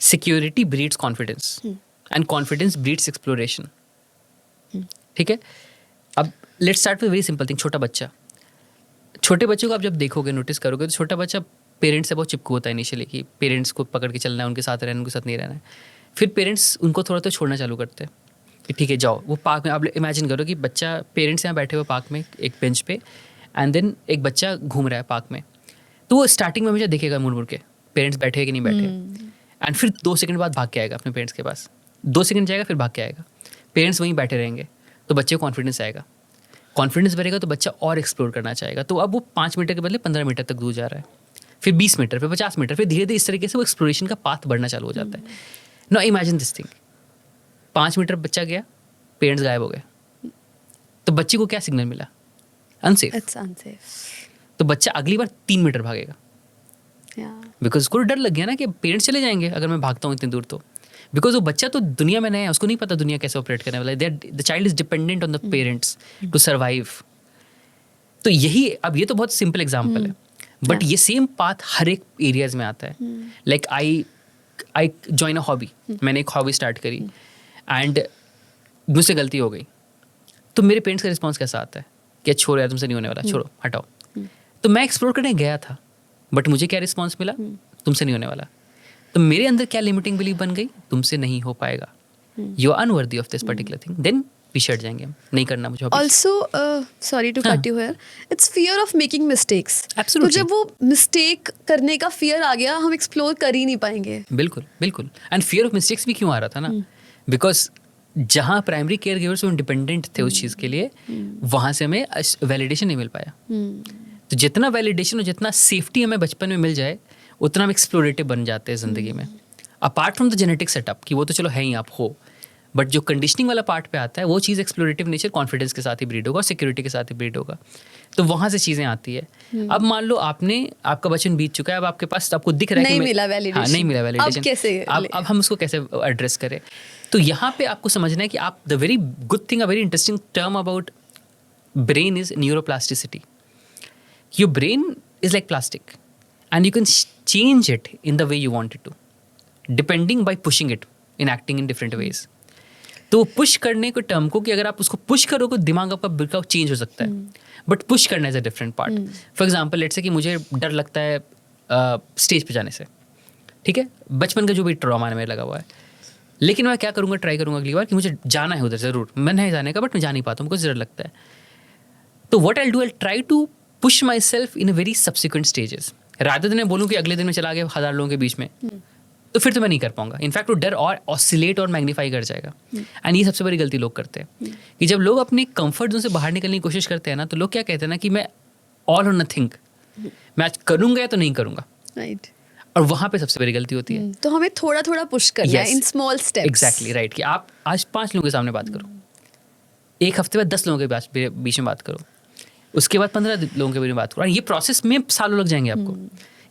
Security breeds confidence and confidence breeds exploration. ठीक है. अब let's start with very simple thing. छोटा बच्चा, छोटे बच्चों को आप जब देखोगे, नोटिस करोगे, तो छोटा बच्चा पेरेंट्स से बहुत चिपकू होता है इनिशियली, कि पेरेंट्स को पकड़ के चलना है, उनके साथ रहना है, उनके साथ नहीं रहना है. फिर पेरेंट्स उनको थोड़ा तो छोड़ना चालू करते हैं कि ठीक है जाओ. वो पार्क में, आप इमेजिन करो कि बच्चा, पेरेंट्स यहाँ बैठे हुए पार्क में एक बेंच पे, एंड देन एक बच्चा घूम रहा है पार्क में. तो वो स्टार्टिंग में हमेशा देखेगा मुड़ मुड़ के पेरेंट्स बैठे हैं कि नहीं बैठे, एंड फिर 2 सेकंड बाद भाग के आएगा अपने पेरेंट्स के पास. 2 सेकंड जाएगा, फिर भाग के आएगा. पेरेंट्स वहीं बैठे रहेंगे, तो बच्चे को कॉन्फिडेंस आएगा. कॉन्फिडेंस बढ़ेगा तो बच्चा और एक्सप्लोर करना चाहेगा. तो अब वो 5 मीटर के बदले 15 मीटर तक दूर जा रहा है, फिर 20 मीटर, फिर 50 मीटर, फिर धीरे धीरे इस तरीके से वो एक्सप्लोरेशन का पाथ बढ़ना चालू हो जाता है. No imagine this thing, 5 metre बच्चा गया, पेरेंट्स गायब हो गए, तो बच्चे को क्या सिग्नल मिला? अनसेफ. It's unsafe. तो बच्चा अगली बार 3 मीटर भागेगा, Yeah. बिकॉज उसको डर लग गया ना कि पेरेंट्स चले जाएंगे अगर मैं भागता हूँ इतनी दूर. तो बिकॉज वो बच्चा तो दुनिया में नया है, उसको नहीं पता दुनिया कैसे ऑपरेट करने वाला है. The child is dependent on the parents to survive. तो यही, अब ये तो बहुत सिंपल एग्जाम्पल है, बट ये सेम पाथ हर एक एरियाज में आता है. Like I join a hobby, मैंने एक हॉबी स्टार्ट करी एंड मुझसे गलती हो गई, तो मेरे पेरेंट्स का रिस्पॉन्स कैसा आता है कि छोड़ो यार, तुमसे नहीं होने वाला, छोड़ो हटाओ. तो मैं एक्सप्लोर करने गया था, बट मुझे क्या रिस्पॉन्स मिला? तुमसे नहीं होने वाला. तो मेरे अंदर क्या लिमिटिंग बिलीफ बन गई? तुमसे नहीं हो पाएगा, you are unworthy of this particular thing. Then पिछड़ जाएंगे हम, नहीं करना मुझे. Also, sorry to cut you here. It's fear of making mistakes. Absolutely. तो जब वो मिस्टेक करने का फियर आ गया, हम एक्सप्लोर कर ही नहीं पाएंगे. बिल्कुल बिल्कुल. एंड फियर ऑफ मिस्टेक्स भी क्यों आ रहा था ना? बिकॉज जहाँ प्राइमरी केयर गिवर्स डिपेंडेंट थे उस चीज़ के लिए, वहाँ से हमें वैलिडेशन नहीं मिल पाया. तो जितना वैलिडेशन और जितना सेफ्टी हमें बचपन में मिल जाए, उतना हम एक्सप्लोरेटिव बन जाते हैं ज़िंदगी में. Apart from the genetic setup कि वो तो चलो है ही, आप हो, बट जो कंडीशनिंग वाला पार्ट पे आता है, वो चीज़ एक्सप्लोरेटिव नेचर कॉन्फिडेंस के साथ ही ब्रीड होगा और सिक्योरिटी के साथ ही ब्रीड होगा. तो वहाँ से चीज़ें आती है. अब मान लो आपका बचपन बीत चुका है, अब आपके पास, आपको दिख रहा है नहीं कि मिला validation. हाँ, नहीं मिला वैलिडेशन. अब कैसे अब हम उसको कैसे एड्रेस करें? तो यहाँ पे आपको समझना है कि आप, the very good thing, a very interesting term about brain is neuroplasticity. Your brain is like plastic and you can change it in the way you want it to, depending by pushing it in acting in different ways. तो push करने के term को, कि अगर आप उसको push करोगे, दिमाग आपका बिल्कुल चेंज हो सकता है, बट पुश करना is a different part. For example, let's say कि मुझे डर लगता है स्टेज पे जाने से, ठीक है, बचपन का जो भी ट्रॉमा में लगा हुआ है, लेकिन मैं क्या करूँगा, ट्राई करूँगा अगली बार कि मुझे जाना है उधर ज़रूर, मन है जाने का, बट मैं जा नहीं पाता हूँ, मुझे डर लगता है. तो what I do, I try to push myself in a very subsequent stages, rather than मैं बोलूँ कि अगले दिन में चला गया 1000 लोगों के बीच में, तो फिर तो मैं नहीं कर पाऊंगा. इनफैक्ट वो डर और ऑसिलेट और मैग्नीफाई कर जाएगा. एंड ये सबसे बड़ी गलती लोग करते हैं कि जब लोग अपने कंफर्ट जोन से बाहर निकलने की कोशिश करते हैं ना, तो लोग क्या कहते हैं ना कि मैं ऑल और नथिंग, मैं आज करूंगा या तो नहीं करूंगा. राइट. और वहाँ पे सबसे बड़ी गलती होती है. तो हमें थोड़ा थोड़ा पुश करना है in small steps. Exactly right. कि आप आज 5 लोगों के सामने बात करो, एक हफ्ते बाद 10 लोगों के बीच में बात करो, उसके बाद 15 लोगों के बीच में बात करो. और ये प्रोसेस में सालों लग जाएंगे आपको.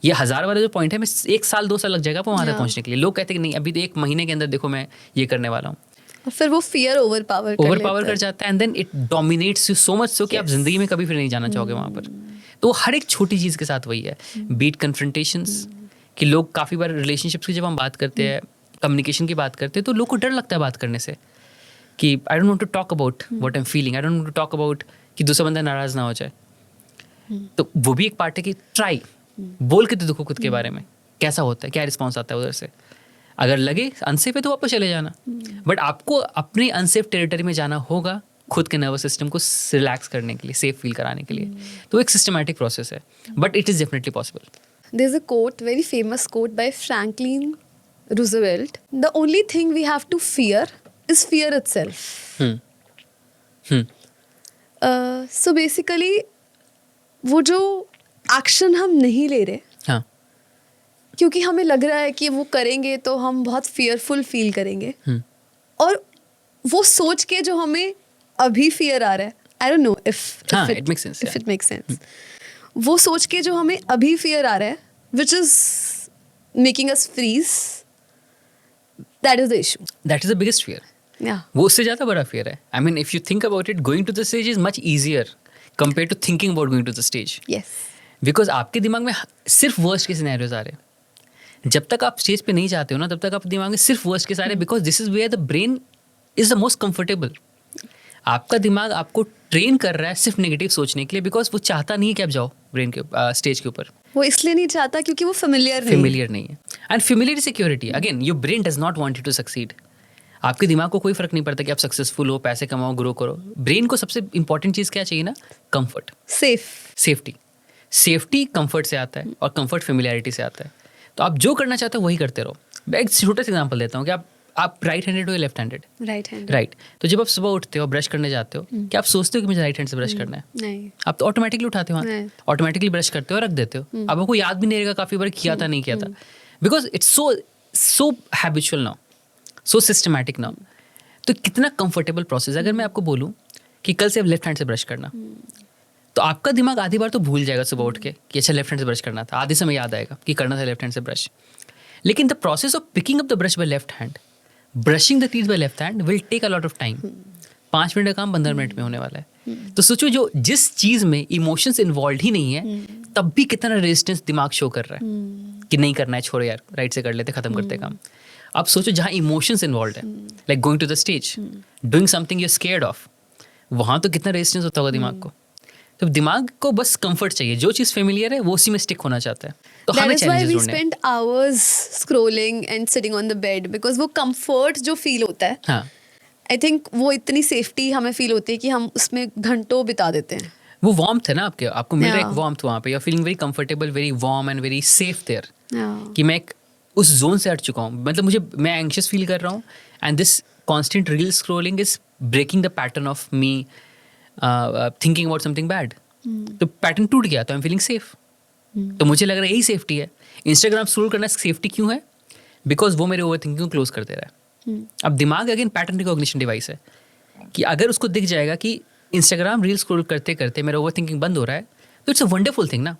ये 1000 वाला जो पॉइंट है, मैं 1 साल 2 साल लग जाएगा आपको वहाँ तक पहुँचने के लिए. लोग कहते हैं कि नहीं, अभी तो 1 महीने के अंदर देखो मैं ये करने वाला हूँ. और फिर वो फियर ओवरपावर कर जाता है, and then it dominates you so much so कि आप जिंदगी में कभी फिर नहीं जाना चाहोगे वहाँ पर. तो हर एक छोटी चीज़ के साथ वही है. बीट कन्फ्रंटेशंस, कि लोग काफ़ी बार रिलेशनशिप्स की जब हम बात करते हैं, कम्युनिकेशन की बात करते हैं, तो लोग को डर लगता है बात करने से, कि I don't want to talk about what I am feeling, I don't want to talk about, कि दूसरा बंदा नाराज़ ना हो जाए. तो वो भी एक पार्ट है कि ट्राई बोल के तो देखो खुद के बारे में कैसा होता है, क्या रिस्पॉन्स आता है उधर से. अगर लगे अनसेफ है तो वापस चले जाना, बट आपको अपने अनसेफ टेरिटरी में जाना होगा खुद के नर्वस सिस्टम को रिलैक्स करने के लिए, सेफ फील कराने के लिए. तो एक सिस्टमैटिक प्रोसेस है, but it is definitely possible. There is a quote, very famous quote by Franklin Roosevelt, the only thing we have to fear is fear itself. So basically वो जो action हम नहीं ले रहे हाँ. क्योंकि हमें लग रहा है कि वो करेंगे तो हम बहुत फियरफुल फील करेंगे, और वो सोच के जो हमें अभी फियर आ रहा है, आई डोंट नो इफ हाँ, it makes sense, if yeah. It makes sense, वो सोच के जो हमें अभी फियर आ रहा है which is making us freeze, that is the issue. That is the biggest fear. या वो उससे ज़्यादा बड़ा fear है. I mean, if you think about it, going to the stage is much easier compared to thinking about going to the stage. Yes. Because आपके दिमाग में सिर्फ वर्स्ट के सिनेरियोज आ रहे हैं. जब तक आप स्टेज पे नहीं जाते हो ना, तब तक आपके दिमाग में सिर्फ वर्स्ट के सारे, because this is where the brain is the most comfortable. आपका दिमाग आपको ट्रेन कर रहा है सिर्फ नेगेटिव सोचने के लिए, बिकॉज वो चाहता नहीं है कि आप जाओ ब्रेन के स्टेज के ऊपर. वो इसलिए नहीं चाहता क्योंकि वो फेमिलियर फेमिलियर नहीं है. And familiar security, again your brain does not want you to succeed. आपके दिमाग को कोई फर्क नहीं पड़ता कि आप सक्सेसफुल हो, पैसे कमाओ, ग्रो करो. ब्रेन को सबसे इंपॉर्टेंट चीज़ क्या चाहिए ना? Comfort, safe. Safety. Safety comfort से आता है और कंफर्ट फेमिलियरिटी से आता है. तो आप जो करना चाहते हो वही करते रहो. मैं एक छोटा सा एग्जांपल देता हूँ कि आप राइट हैंडेड हो या left handed? Right hand. Right. तो जब आप सुबह उठते हो, ब्रश करने जाते हो, क्या आप सोचते हो कि मुझे राइट हैंड से ब्रश करना है? नहीं. आप तो ऑटोमेटिकली उठाते हो हाथ, नहीं. ऑटोमेटिकली ब्रश करते हो और रख देते हो. अब आपको याद भी नहीं रहेगा काफ़ी बार किया था नहीं किया था, because it's so habitual now, so systematic now. तो कितना कंफर्टेबल प्रोसेस. अगर मैं आपको बोलूँ कि कल से अब लेफ्ट हैंड से ब्रश करना, तो आपका दिमाग आधी बार तो भूल जाएगा सुबह उठ के कि अच्छा लेफ्ट हैंड से ब्रश करना था. आधे समय याद आएगा कि करना था लेफ्ट हैंड से ब्रश. लेकिन the process of picking up the brush by left hand, brushing the teeth by left hand will take a lot of time. 5 minute का काम 15 मिनट में होने वाला है. तो सोचो, जो जिस चीज़ में इमोशंस इन्वॉल्व ही नहीं है, तब भी कितना रेजिस्टेंस दिमाग शो कर रहा है कि नहीं करना है, छोड़ो यार, राइट से कर लेते, खत्म करते काम. अब सोचो जहाँ इमोशंस इन्वॉल्व है, like going to the stage, doing something you scared of, वहाँ तो कितना रेजिस्टेंस होता होगा दिमाग को. तो दिमाग को बस कंफर्ट चाहिए, जो चीज़ फेमिलियर है वो उसी में स्टिक होना चाहता है. तो That हमें is why चैलेंजेस we ढूंढने हैं. spend hours scrolling and sitting on the bed because वो comfort जो feel होता है, हाँ, I think वो इतनी safety हमें feel होती है कि हम उसमें घंटों बिता देते हैं. वो वार्मथ है ना आपको मिल रहा है एक Yeah. वार्मथ वहाँ पे. You are feeling very comfortable, very warm and very safe there. Yeah. कि मैं एक उस जोन से हट चुका हूँ. मतलब मैं एंग्शियस फील कर रहा हूँ, and this constant reel scrolling is breaking the pattern of me thinking about something bad. तो पैटर्न टूट गया, तो आई एम फीलिंग सेफ. तो मुझे लग रहा है यही सेफ्टी है. इंस्टाग्राम स्क्रॉल करना सेफ्टी क्यों है? बिकॉज वो मेरे ओवर थिंकिंग को क्लोज कर दे रहा है. अब दिमाग अगेन पैटर्न रिकॉग्निशन डिवाइस है कि अगर उसको दिख जाएगा कि इंस्टाग्राम रील स्क्रॉल करते करते मेरा ओवर थिंकिंग बंद हो रहा है, तो इट्स अ वंडरफुल थिंग ना.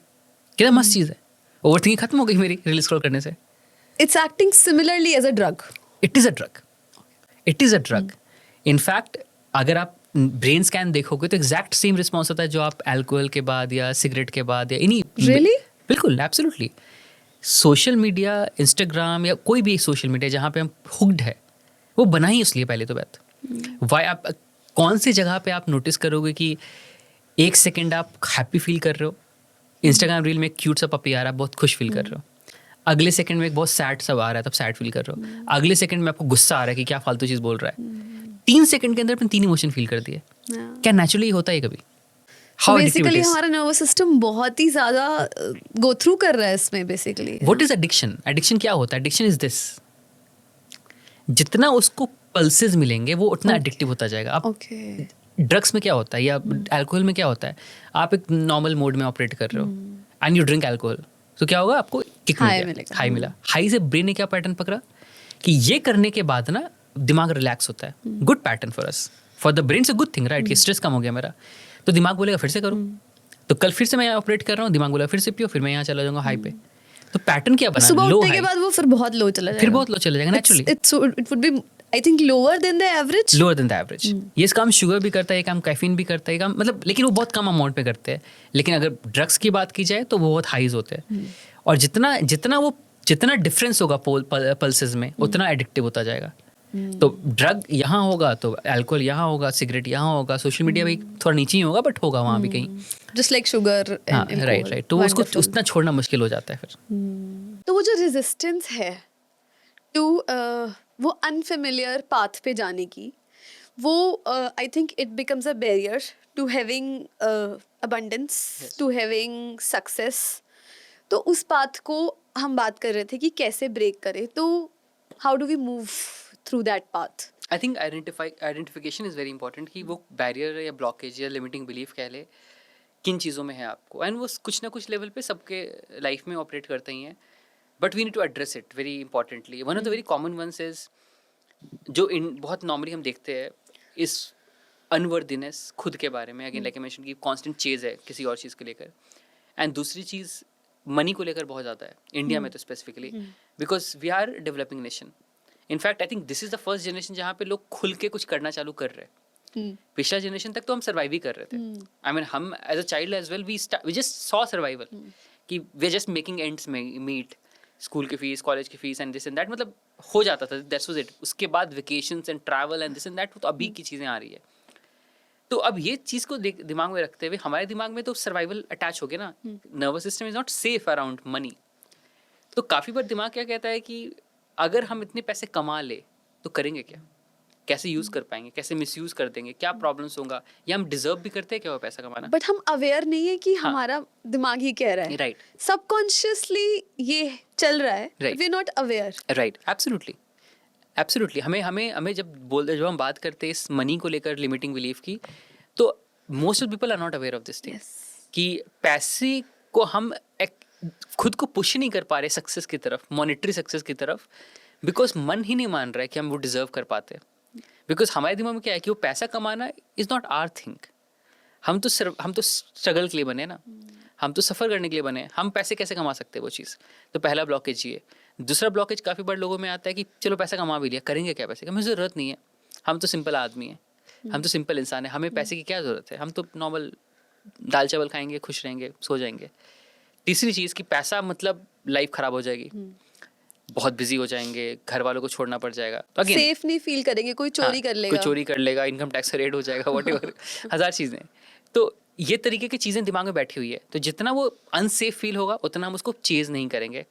कितना मस्त चीज़ है. ओवर थिंकिंग खत्म हो गई मेरी रील स्क्रॉल करने से. It's acting similarly as a drug. It is a drug. It is a drug. In fact अगर आप ब्रेन स्कैन देखोगे तो एग्जैक्ट सेम रिस्पॉन्स होता है जो आप अल्कोहल के बाद या सिगरेट के बाद या इन्हीं. Really? बिल्कुल, एब्सोल्युटली. सोशल मीडिया, इंस्टाग्राम या कोई भी सोशल मीडिया जहाँ पे हम हुक्ड है, वो बना ही इसलिए पहले तो बात. वाई आप कौन सी जगह पे आप नोटिस करोगे कि एक सेकेंड आप हैप्पी फील कर रहे हो, इंस्टाग्राम रील में एक क्यूट सा पपी आ रहा है, बहुत खुश फील कर रहे हो. अगले सेकंड में एक बहुत सैड सा आ रहा है, तब सैड फील कर रहे हो. अगले सेकंड में आपको गुस्सा आ रहा है कि क्या फालतू चीज़ बोल रहा है. 3 सेकंड के अंदर अपन 3 इमोशन फील कर दिए. क्या नेचुरली होता है कभी? So basically हमारा नर्वस सिस्टम बहुत ही ज़्यादा गो थ्रू कर रहा है इसमें basically. What is addiction? Addiction क्या होता है? एडिक्शन इज दिस, जितना उसको पल्सेस मिलेंगे वो उतना एडिक्टिव होता जाएगा. अब Okay. ड्रग्स में क्या होता है या अल्कोहल में क्या होता है? आप एक नॉर्मल मोड में ऑपरेट कर रहे हो एंड यू ड्रिंक अल्कोहल, तो क्या होगा? आपको किक High मिला, मिलेगा. हाई मिला. हाई से ब्रेन ने क्या पैटर्न पकड़ा कि ये करने के बाद ना दिमाग रिलैक्स होता है. Good pattern for us, for the brain से गुड थिंग, राइट? कि स्ट्रेस कम हो गया मेरा. तो दिमाग बोलेगा फिर से करूँ. तो कल फिर से मैं ऑपरेट कर रहा हूँ, दिमाग बोला फिर से पियो, फिर मैं यहाँ चला जाऊँगा हाई पे. तो पैटर्न क्या बना? सुबह लो उठने के हाई, बाद वो फिर बहुत लो चला जाएगा. फिर बहुत लो चला जाएगा naturally. It would be I think lower than the average. Lower than the average. ये काम शुगर भी करता है, ये काम कैफीन भी करता है, ये काम मतलब, लेकिन वो बहुत कम अमाउंट में करते हैं. लेकिन अगर ड्रग्स की बात की जाए तो वो बहुत हाईज होते हैं. और जितना डिफरेंस होगा पल्सेस में, उतना एडिक्टिव होता जाएगा. तो ड्रग यहाँ होगा तो अल्कोहल यहाँ होगा, सिगरेट यहाँ होगा, सोशल मीडिया भी थोड़ा नीचे ही होगा, बट होगा वहाँ भी कहीं. Just like sugar and हाँ, alcohol. राइट. तो वो उसको Wonderful. उतना छोड़ना मुश्किल हो जाता है फिर. तो वो जो रेजिस्टेंस है टू वो अनफेमिलियर पाथ पे जाने की, वो I think it becomes a barrier to having abundance, to having success. तो उस पाथ को हम बात कर रहे थे कि कैसे ब्रेक करें. तो how do we move through that path? I think identification is very important कि वो बैरियर या ब्लॉकेज या लिमिटिंग बिलीफ कह ले किन चीज़ों में है आपको, एंड वो कुछ ना कुछ लेवल पे सबके लाइफ में ऑपरेट करते ही हैं, but we need to address it very importantly. One of the very common ones is जो इन बहुत नॉर्मली हम देखते हैं इस अनवर्दीनेस खुद के बारे में, अगेन लाइक आई मेंशन की कांस्टेंट चेज है किसी और चीज़ को लेकर. एंड दूसरी चीज़ मनी को लेकर बहुत ज़्यादा है इंडिया में तो specifically, because we are developing nation. In fact I think this is the first generation जहाँ पे लोग खुल के कुछ करना चालू कर रहे हैं. पिछला जनरेशन तक तो हम सर्वाइव ही कर रहे थे. आई मीन हम as a child as well we just saw survival, कि we are just making ends meet, school की फीस, कॉलेज की fees and this and that, मतलब हो जाता था, दैट्स वाज इट. उसके बाद vacations and travel and this and that, तो अभी की चीज़ें आ रही है. तो अब ये चीज़ को दिमाग में रखते हुए हमारे दिमाग में तो सर्वाइवल अटैच हो गया ना. Nervous system is not safe around money. तो काफ़ी बार दिमाग क्या कहता है कि अगर हम इतने पैसे कमा ले तो करेंगे क्या, कैसे यूज़ कर पाएंगे, कैसे मिसयूज़ कर देंगे, क्या प्रॉब्लम्स होगा, या हम डिजर्व भी करते हैं क्या वो पैसा कमाना. बट हम अवेयर नहीं है कि हमारा दिमाग ही कह रहा है. राइट. सबकॉन्शियसली ये चल रहा है. Right. We are not aware. Right. Absolutely absolutely. हमें जब हम बात करते हैं इस मनी को लेकर लिमिटिंग बिलीफ की, तो most of people are not aware of this thing कि पैसे को हम खुद को पुश नहीं कर पा रहे सक्सेस की तरफ, मॉनेटरी सक्सेस की तरफ, बिकॉज मन ही नहीं मान रहा है कि हम वो डिजर्व कर पाते. बिकॉज हमारे दिमाग में क्या है कि वो पैसा कमाना इज नॉट आवर थिंग. हम तो स्ट्रगल के लिए बने ना, हम तो सफ़र करने के लिए बने. हम पैसे कैसे कमा सकते हैं वो चीज़, तो पहला ब्लॉकेज ये. दूसरा ब्लॉकेज काफ़ी बड़े लोगों में आता है कि चलो पैसा कमा भी लिया, करेंगे क्या पैसे का, हमें ज़रूरत नहीं है, हम तो सिंपल आदमी हैं, हम तो सिंपल इंसान है, हमें पैसे की क्या ज़रूरत है, हम तो नॉर्मल दाल चावल खाएंगे, खुश रहेंगे, सो जाएंगे. तीसरी चीज़ कि पैसा मतलब लाइफ ख़राब हो जाएगी, बहुत बिजी हो जाएंगे, घर वालों को छोड़ना पड़ जाएगा, तो अगेन सेफ नहीं फील करेंगे, कोई चोरी कर लेगा, कोई चोरी कर लेगा, इनकम टैक्स रेट हो जाएगा, व्हाटएवर, हज़ार चीज़ें. तो ये तरीके की चीज़ें दिमाग में बैठी हुई है. तो जितना वो अनसेफ फील होगा उतना हम उसको चेज़ नहीं करेंगे.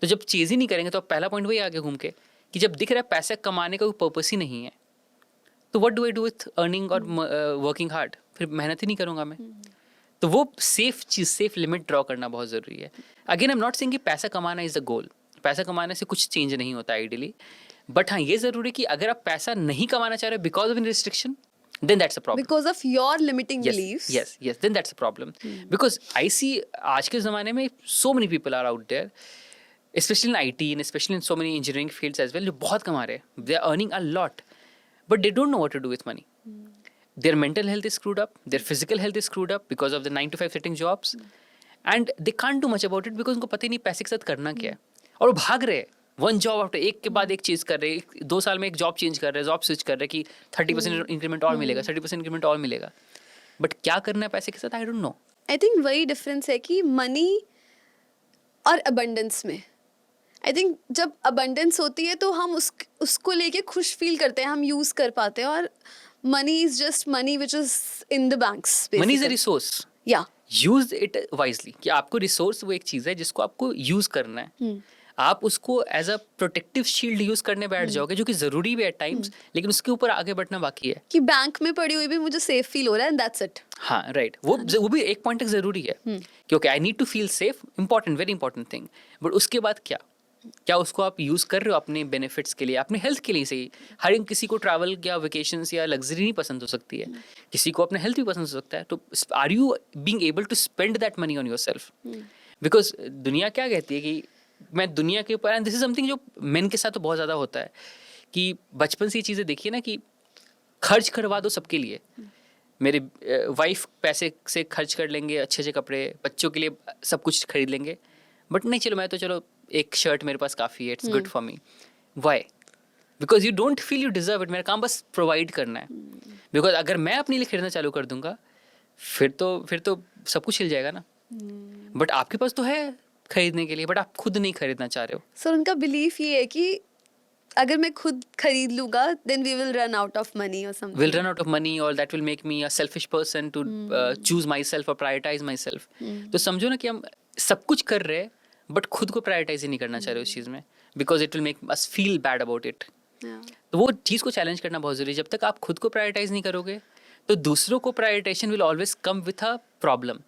तो जब चेज़ ही नहीं करेंगे तो पहला पॉइंट वही आगे घूम के कि जब दिख रहा है पैसा कमाने का कोई पर्पस ही नहीं है, तो what do I do with earning और वर्किंग हार्ड, फिर मेहनत ही नहीं करूँगा मैं. तो वो सेफ लिमिट ड्रॉ करना बहुत ज़रूरी है. Again I am not saying कि पैसा कमाना इज़ द गोल, पैसा कमाने से कुछ चेंज नहीं होता आइडियली, बट हाँ ये ज़रूरी है कि अगर आप पैसा नहीं कमाना चाह रहे हो because of in restriction, then that's a problem. Because of your limiting beliefs. Yes, then that's a problem. Because I see आज के ज़माने में so many people are out there, especially in IT and especially in so many engineering fields as well, जो बहुत कमा रहे हैं, they are earning a lot, but they don't know what to do with money. Their mental health is screwed up, their physical health is screwed up because of the 9 to 5 sitting jobs, and they can't do much about it because उनको पता ही नहीं पैसे के साथ करना क्या है, और वो भाग रहे हैं वन जॉब आफ्टर एक के बाद एक चीज़ कर रहे, 2 साल में एक जॉब चेंज कर रहे, जॉब स्विच कर रहे कि 30% इंक्रीमेंट और मिलेगा, 30% इंक्रीमेंट और मिलेगा, बट क्या करना है पैसे के साथ, I don't know. I think वही डिफरेंस है कि मनी और अबंडेंस में. आई थिंक जब अबंडेंस होती है तो हम उसको लेके खुश फील करते हैं, हम यूज़ कर पाते हैं, और money is just money which is in the banks. Money is a resource, या यूज इट वाइजली. कि आपको रिसोर्स वो एक चीज़ है जिसको आपको यूज़ करना है. आप उसको as a protective shield use करने बैठ जाओगे, जो कि जरूरी भी है टाइम्स, लेकिन उसके ऊपर आगे बढ़ना बाकी है. कि बैंक में पड़ी हुई भी मुझे सेफ फील हो रहा है, एंड दैट्स इट. हाँ राइट, वो भी एक पॉइंट तक जरूरी है, क्योंकि I need to feel safe, important, very important thing. But उसके बाद क्या उसको आप यूज़ कर रहे हो अपने बेनिफिट्स के लिए, अपने हेल्थ के लिए सही. हर एक किसी को ट्रैवल या वेकेशंस या लग्जरी नहीं पसंद हो सकती है, किसी को अपना हेल्थ भी पसंद हो सकता है. तो are you being able to spend that money on yourself? Because दुनिया क्या कहती है कि मैं दुनिया के ऊपर, एंड दिस इज समथिंग जो मेन के साथ तो बहुत ज़्यादा होता है, कि बचपन से ये चीज़ें देखिए ना कि खर्च करवा दो सबके लिए. मेरे वाइफ पैसे से खर्च कर लेंगे, अच्छे अच्छे कपड़े, बच्चों के लिए सब कुछ खरीद लेंगे, बट नहीं चलो मैं तो चलो एक शर्ट मेरे पास काफ़ी है, it's good for me. Why? Because you don't feel you deserve it. मेरा काम बस प्रोवाइड करना है. बिकॉज अगर मैं अपने लिए खरीदना चालू कर दूंगा फिर तो सब कुछ हिल जाएगा ना. बट आपके पास तो है खरीदने के लिए, बट आप खुद नहीं खरीदना चाह रहे हो. सर उनका बिलीफ ये है कि अगर मैं खुद खरीद लूंगा then we will run out of money or something. Will run out of money, और that will make me a selfish person to choose myself और प्रायोरिटाइज माई सेल्फ. तो समझो ना कि हम सब कुछ कर रहे हैं बट खुद को प्रायोरिटाइज ही नहीं करना चाह रहे उस चीज़ में, because it will make us feel bad about it. तो वो चीज़ को चैलेंज करना बहुत ज़रूरी है. जब तक आप खुद को प्रायोरिटाइज नहीं करोगे तो दूसरों को prioritisation will always come with a problem.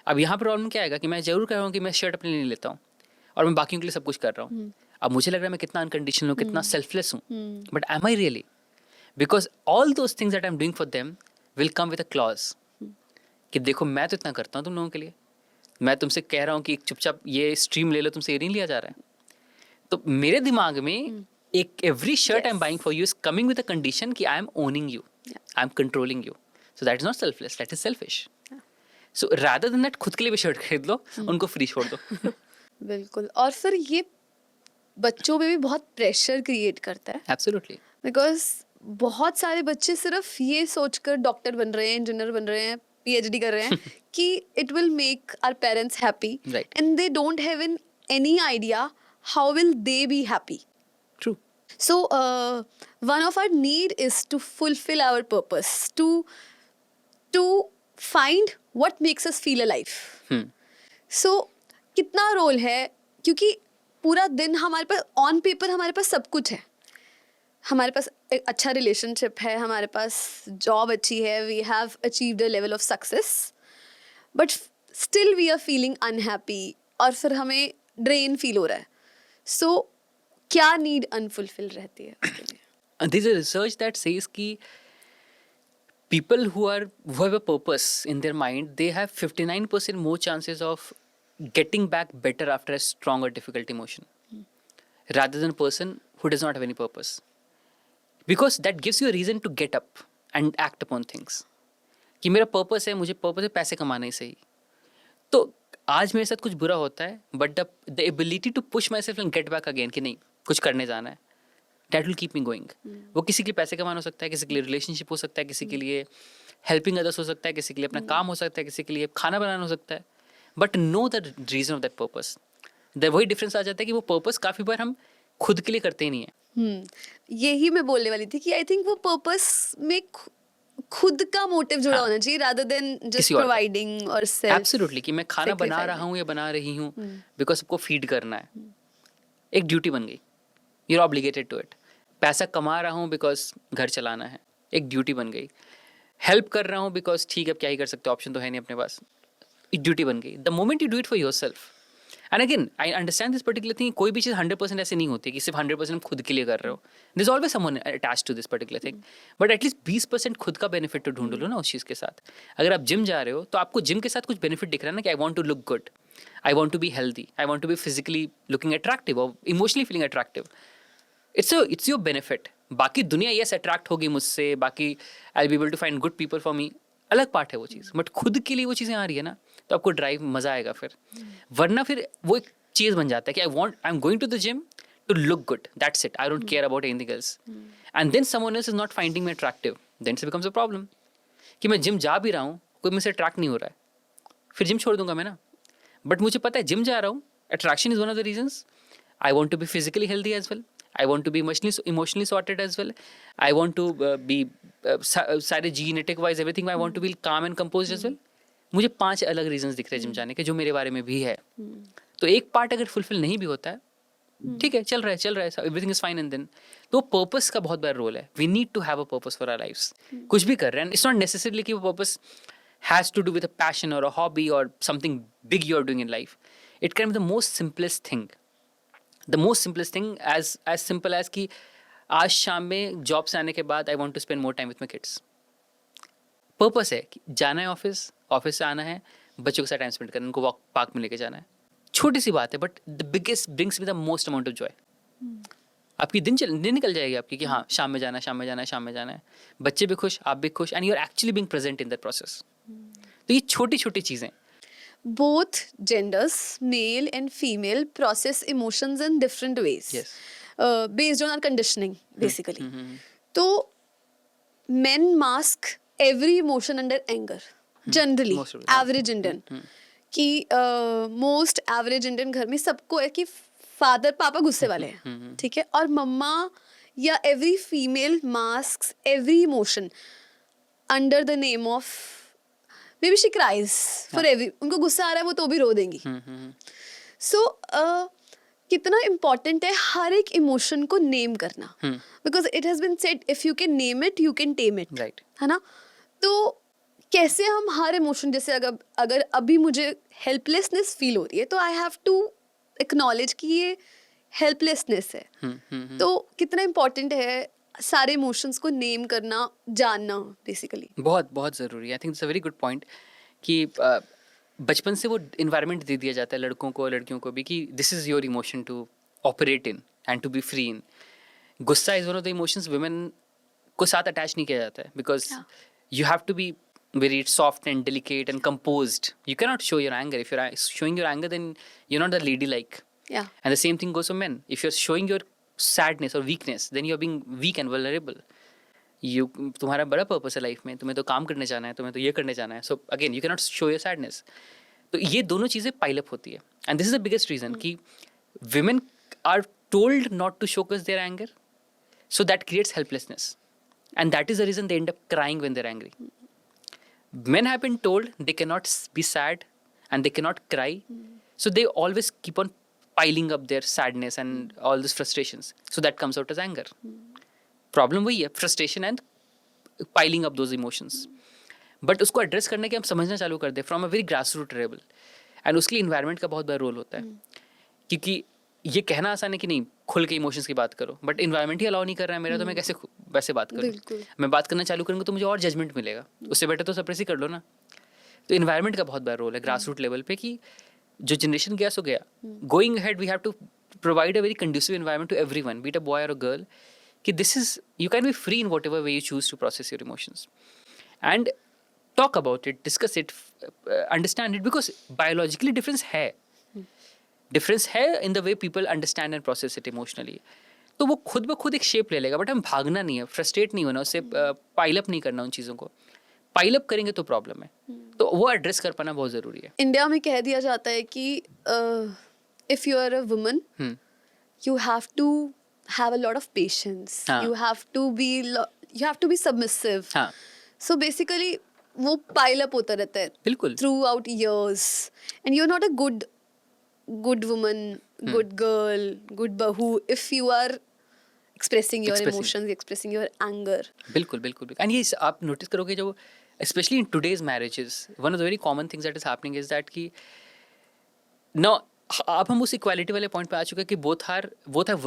अब यहाँ प्रॉब्लम क्या आएगा कि मैं जरूर कह रहा हूँ कि मैं शर्ट अपने लिए लेता हूँ और मैं बाकियों के लिए सब कुछ कर रहा हूँ. अब मुझे लग रहा है मैं कितना अनकंडीशनल हूँ, कितना सेल्फलेस हूँ, but am I really? Because all those things that I am doing for them will come with a clause कि देखो मैं तो इतना करता हूँ तुम लोगों के लिए, मैं तुमसे कह रहा हूँ कि चुपचाप ये स्ट्रीम ले लो, तुमसे ये नहीं लिया जा रहा है। तो मेरे दिमाग में एक every shirt I am buying for you is coming with a condition कि I am owning you, I am controlling you. So that is not selfless, that is selfish. So rather than that खुद के लिए भी shirt खरीद लो, उनको free छोड़ दो। बिल्कुल। और फिर ये बच्चों में भी बहुत प्रेशर क्रिएट करता है, एब्सोल्युटली। बिकॉज बहुत सारे बच्चे सिर्फ ये सोचकर डॉक्टर बन रहे हैं, इंजीनियर बन रहे हैं, PhD कर रहे हैं कि it will make our parents happy, Right. And they don't have any idea how will they be happy. True. So, one of our need is to fulfill our purpose, to find what makes us feel alive. So, कितना role है, क्योंकि पूरा दिन हमारे pass on paper हमारे पास सब कुछ है, हमारे पास एक अच्छा रिलेशनशिप है, हमारे पास जॉब अच्छी है, we have achieved a level of success, but still we are feeling unhappy, और फिर हमें ड्रेन फील हो रहा है. सो क्या नीड अनफुलफिल रहती है उसके लिए? There's a research that says कि people who have a purpose in their mind, they have 59% more chances of getting back better after a strong or difficult emotion, rather than a person who does not have any purpose. Because that gives you a reason to get up and act upon things. कि मेरा purpose है, मुझे purpose है पैसे कमाना ही सही. तो आज मेरे साथ कुछ बुरा होता है, but the ability to push myself and get back again कि नहीं कुछ करने जाना है, that will keep me going. वो किसी के लिए पैसे कमाना हो सकता है, किसी के लिए रिलेशनशिप हो सकता है, किसी के लिए हेल्पिंग अदर्स हो सकता है, किसी के लिए अपना काम हो सकता है, किसी के लिए खाना बनाना हो सकता है. But no the reason of that purpose. वही डिफरेंस आ जाता है कि वो पर्पस काफ़ी बार हम खुद के लिए करते ही नहीं है. यही मैं बोलने वाली थी कि आई थिंक वो पर्पस में खुद का मोटिव जुड़ा होना चाहिए, रादर देन जस्ट किसी और का. प्रोवाइडिंग और सेल्फ. एब्सोल्युटली कि मैं खाना बना sacrificing. रहा हूँ या बना रही हूँ बिकॉज सबको फीड करना है, एक ड्यूटी बन गई, you are obligated to it. पैसा कमा रहा हूँ बिकॉज घर चलाना है, एक ड्यूटी बन गई. हेल्प कर रहा हूँ बिकॉज ठीक है अब क्या ही कर सकते हो, ऑप्शन तो है नहीं अपने पास, एक ड्यूटी बन गई. The moment you do it for your self, and again I understand this particular thing, कोई भी चीज़ 100% ऐसे नहीं होती कि सिर्फ 100% हम खुद के लिए कर रहे हो. This is always someone attach to this particular thing, but at least 20% खुद का बेनिफिट तो ढूंढ लो ना उस चीज़ के साथ. अगर आप जिम जा रहे हो तो आपको जिम के साथ कुछ बेनिफिट दिख रहा है ना, कि I want to look good, I want to be healthy, I want to be physically looking attractive और emotionally feeling attractive. It's your benefit. बाकी दुनिया यस अट्रैक्ट होगी मुझसे, बाकी I be able to find good people for me, अलग part है वो चीज़, but खुद के लिए वो चीज़ें आ रही है ना, तो आपको ड्राइव मज़ा आएगा फिर. वरना फिर वो एक चीज़ बन जाता है कि I am going to the gym to look good, that's it, I don't care about anything else. And then someone else is not finding me attractive, then it becomes a problem. कि मैं gym जा भी रहा हूँ, कोई मुझसे attract नहीं हो रहा है, फिर जिम छोड़ दूंगा मैं ना. बट मुझे पता है जिम जा रहा हूँ, attraction is one of the reasons. I want to be physically healthy as well, I want to be emotionally sorted as well. I want to be सारे genetic wise everything. I want to be calm and composed as well. मुझे 5 अलग reasons दिख रहे हैं gym जाने के, जो मेरे बारे में भी है. तो एक पार्ट अगर फुलफिल नहीं भी होता है, ठीक है चल रहा है, everything is fine, and then तो पर्पस का बहुत बड़ा रोल है. We need to have a purpose for our lifes. कुछ भी कर रहे हैं, इट्स नॉट नेसेसरली कि वो purpose has to do with a passion और अ हॉबी और something big you are doing in life. It can be the most simplest thing. The most simplest thing as simple as कि आज शाम में job से आने के बाद I want to spend more time with my kids. Purpose है कि जाना है ऑफिस से आना है, बच्चों के साथ टाइम स्पेंड करना, उनको वॉक पार्क में लेके जाना है. छोटी सी बात है, but the biggest brings me the most amount of Joy. आपकी दिन निकल जाएगी आपकी कि हाँ शाम में जाना है, बच्चे भी खुश, आप भी खुश, and you are actually being present in that process. तो ये छोटी छोटी चीज़ें. Both genders, male and female, process emotions in different ways. Yes. Based on our conditioning, basically. So, men mask every emotion under anger. Generally, Most of the time. average Indian. कि most average Indian घर में सबको है कि पापा गुस्से वाले हैं, ठीक है, और मम्मा या every female masks every emotion under the name of maybe she cries for every, उनको गुस्सा आ रहा है वो तो भी रो देंगी. So कितना इम्पोर्टेंट है हर एक इमोशन को नेम करना, because it has been said if you can name it you can tame it, right, है ना. तो कैसे हम हर इमोशन, जैसे अगर अभी मुझे हेल्पलेसनेस फील हो रही है तो आई हैव टू एक्नॉलेज कि ये हेल्पलेसनेस है. तो कितना इम्पोर्टेंट है सारे इमोशंस को नेम करना, जानना बेसिकली. बहुत बहुत ज़रूरी है. I think it's a very good point कि बचपन से वो इन्वायरमेंट दे दिया जाता है लड़कों को और लड़कियों को भी कि this is your emotion to operate in and to be free in. गुस्सा is one of the emotions women को साथ अटैच नहीं किया जाता है because you have to be very soft and delicate and composed. You cannot show your anger. If you're showing your anger, then you're not the ladylike. Yeah. And the same thing goes for men. If you're showing your sadness or weakness, then you're being weak and vulnerable. तुम्हारा बड़ा purpose है life में, तुम्हें तो काम करने जाना है, तुम्हें तो ये करने जाना है. So again you cannot show your sadness. तो ये दोनों चीज़ें पाइल अप होती है. And this is the biggest reason कि women are told not to showcase their anger, so that creates helplessness. And that is the reason they end up crying when they're angry. Men have been told they cannot be sad and they cannot cry. So they always keep on piling up their sadness and all these frustrations. So that comes out as anger. Problem वही है, frustration and piling up those emotions. But उसको address करने के हम समझना चालू कर दे from a very grassroots level. And उसके लिए environment का बहुत बड़ा रोल होता है. क्योंकि ये कहना आसान है कि नहीं खुल के इमोशंस की बात करो, बट इन्वायरमेंट ही अलाउ नहीं कर रहा है मेरा, तो मैं कैसे वैसे बात करूँ. मैं बात करना चालू करूँगा तो मुझे और जजमेंट मिलेगा, उससे बेटर तो सप्रेस ही कर लो ना. तो इन्वायरमेंट का बहुत बड़ा रोल है ग्रास रूट लेवल पे कि जो जनरेशन गया सो गया. Going ahead we have to provide a very conducive environment to everyone, be it a boy or a girl, कि this is you can be free in whatever way you choose to process your emotions and talk about it, discuss it, understand it, because biologically difference है in the way people understand and process it emotionally. तो वो खुद ब खुद एक shape ले लेगा, but हम भागना नहीं है, फ्रस्ट्रेट नहीं होना, उससे पाइल अप नहीं करना. उन चीज़ों को पाइल अप करेंगे तो प्रॉब्लम है. तो वो एड्रेस कर पाना बहुत ज़रूरी है. इंडिया में कह दिया जाता है कि if you are a woman you have to have a lot of patience, you have to be submissive. So basically वो पाइल अप होता रहता है बिल्कुल throughout years, and you are not a good woman, good girl, good bahu if you are expressing your emotions, expressing your anger. बिल्कुल बिल्कुल. And ये आप notice करोगे जो especially in today's marriages, one of the very common things that is happening is that कि now अब हम उस इक्वालिटी वाले पॉइंट पे आ चुके हैं कि both have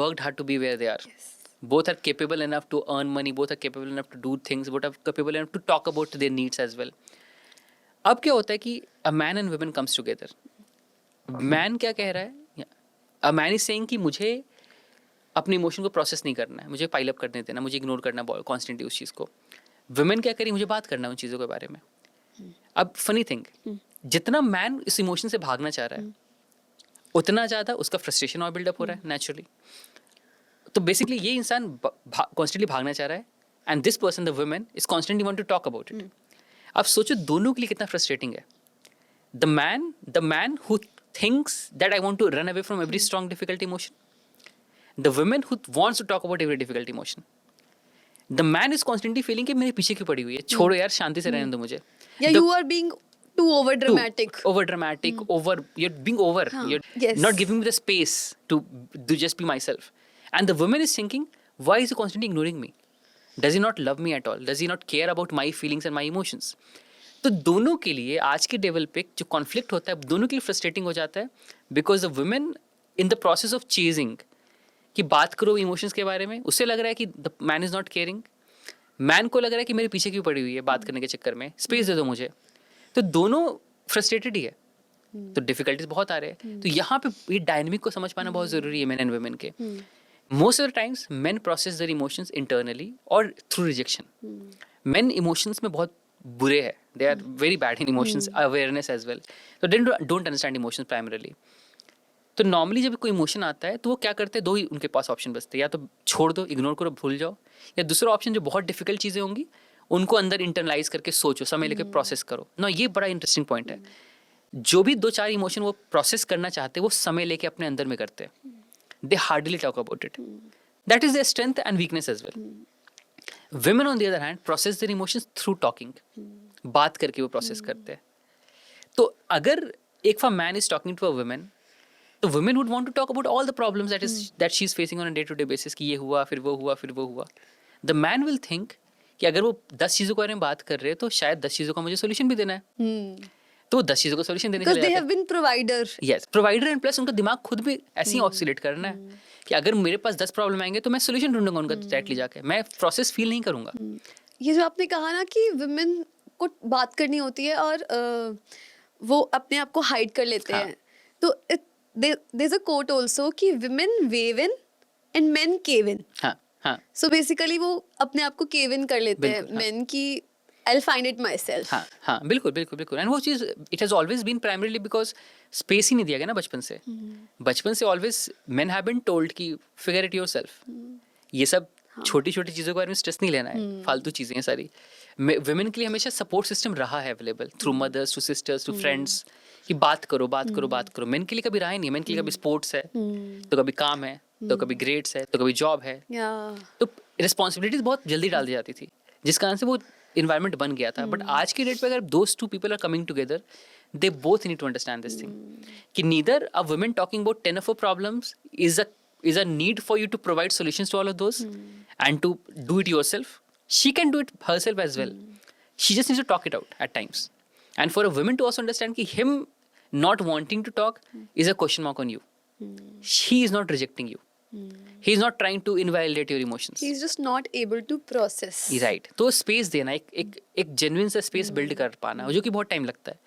worked hard to be where they are. Yes. Both are capable enough to earn money, both are capable enough to do things, both are capable enough to talk about their needs as well. अब क्या होता है कि a man and woman comes together. Man क्या कह रहा है, a man is saying कि मुझे अपने इमोशन को प्रोसेस नहीं करना है, मुझे पाइल अप करने देना, मुझे इग्नोर करना कॉन्स्टेंटली उस चीज़ को. वुमेन क्या करी, मुझे बात करना है उन चीज़ों के बारे में. अब फनी थिंग, जितना मैन इस इमोशन से भागना चाह रहा है उतना ज़्यादा उसका फ्रस्ट्रेशन और बिल्डअप हो रहा है नेचुरली. तो बेसिकली ये इंसान कॉन्स्टेंटली भागना चाह रहा है and this person the women is constantly want to talk about it. अब सोचो दोनों के लिए कितना फ्रस्ट्रेटिंग है. The man who thinks that I want to run away from every strong difficult emotion, the woman who wants to talk about every difficult emotion, the man is constantly feeling कि मेरे पीछे क्यों पड़ी हुई है, छोड़ो यार शांति से रहने दो मुझे. You are being too over dramatic, you're being over, you're not giving me the space to just be myself. And the woman is thinking, why is he constantly ignoring me? Does he not love me at all? Does he not care about my feelings and my emotions? तो दोनों के लिए आज के level पे जो conflict होता है दोनों के लिए फ्रस्ट्रेटिंग हो जाता है, because the women in the process of chasing कि बात करो इमोशंस के बारे में, उससे लग रहा है कि the man is not caring, man को लग रहा है कि मेरे पीछे क्यों पड़ी हुई है बात करने के चक्कर में, स्पेस दे दो मुझे. तो दोनों फ्रस्ट्रेटेड ही है, तो डिफिकल्टीज बहुत आ रहे हैं. तो यहाँ पे ये डायनेमिक को समझ पाना बहुत ज़रूरी है मेन एंड वुमेन के. Most of the times main process their emotions internally और थ्रू रिजेक्शन. मेन इमोशंस में बहुत बुरे हैं, they are very bad in emotions awareness as well, so they don't understand emotions primarily. तो normally जब कोई emotion आता है तो वो क्या करते हैं, दो ही उनके पास ऑप्शन बचते हैं, या तो छोड़ दो, इग्नोर करो, भूल जाओ, या दूसरा ऑप्शन जो बहुत डिफिकल्ट चीज़ें होंगी उनको अंदर इंटरनलाइज करके सोचो, समय लेके प्रोसेस करो ना. ये बड़ा इंटरेस्टिंग पॉइंट है. जो भी 2-4 इमोशन वो प्रोसेस करना चाहते हैं वो समय लेके अपने अंदर में करते हैं. They hardly talk about it. That is their strength and weakness as well. Women on the other hand process their emotions through talking. बात करके वो प्रोसेस करते हैं. तो अगर एक man is talking to a woman, तो women would want to talk about all the problems that she is facing on a day-to-day basis कि ये हुआ, फिर वो हुआ. The man will think कि अगर वो 10 चीज़ों के बारे में बात कर रहे हैं तो शायद 10 चीज़ों का मुझे सोल्यूशन भी देना है. तो 10 चीज़ों का सोल्यूशन देने के लिए they have been provider. Yes, provider and plus उनका दिमाग खुद भी ऐसे ही ऑसिलेट करना है कि अगर मेरे पास 10 प्रॉब्लम आएंगे तो मैं सोल्यूशन ढूंढूंगा उनका डायरेक्टली जाके, मैं प्रोसेस फील नहीं करूंगा. ये जो आपने कहा ना कि women आपको बात करनी होती है और वो अपने आप को हाइड कर लेते हाँ. हैं. तो there is a quote also कि women wave in and men cave in. हाँ हाँ So basically वो अपने आप को cave in कर लेते हैं बिल्कुल, हाँ. men की I'll find it myself. हाँ हाँ बिल्कुल बिल्कुल बिल्कुल. एंड वो चीज़ it has always been primarily because space ही नहीं दिया गया ना बचपन से. बचपन से always men have been told कि फिगर इट योरसेल्फ. ये सब छोटी छोटी चीज़ों के बारे में स्ट्रेस नहीं लेना है. फालतू चीज़ें हैं सारी. वुमेन के लिए हमेशा सपोर्ट सिस्टम रहा है available through mothers to sisters to friends कि बात करो बात करो बात करो. मेन के लिए कभी रहा ही नहीं. मेन के लिए कभी स्पोर्ट्स है तो कभी काम है तो कभी ग्रेड्स है तो कभी जॉब है. Yeah. तो रिस्पॉन्सिबिलिटीज बहुत जल्दी डाल दी जाती थी जिस कारण से वो इन्वायरमेंट बन गया था. बट आज की डेट पे अगर those two people are coming together they both need to understand this thing कि neither a women talking about 10 of her problems is a need for you to provide solutions to all of those and to do it yourself. She can do it herself as well. She just needs to talk it out at times. And for a woman to also understand कि him not wanting to talk is a question mark on you. He is not rejecting you. He is not trying to invalidate your emotions. He's just not able to process. Right. तो space देना एक genuine सा space build कर पाना जो कि बहुत time लगता है.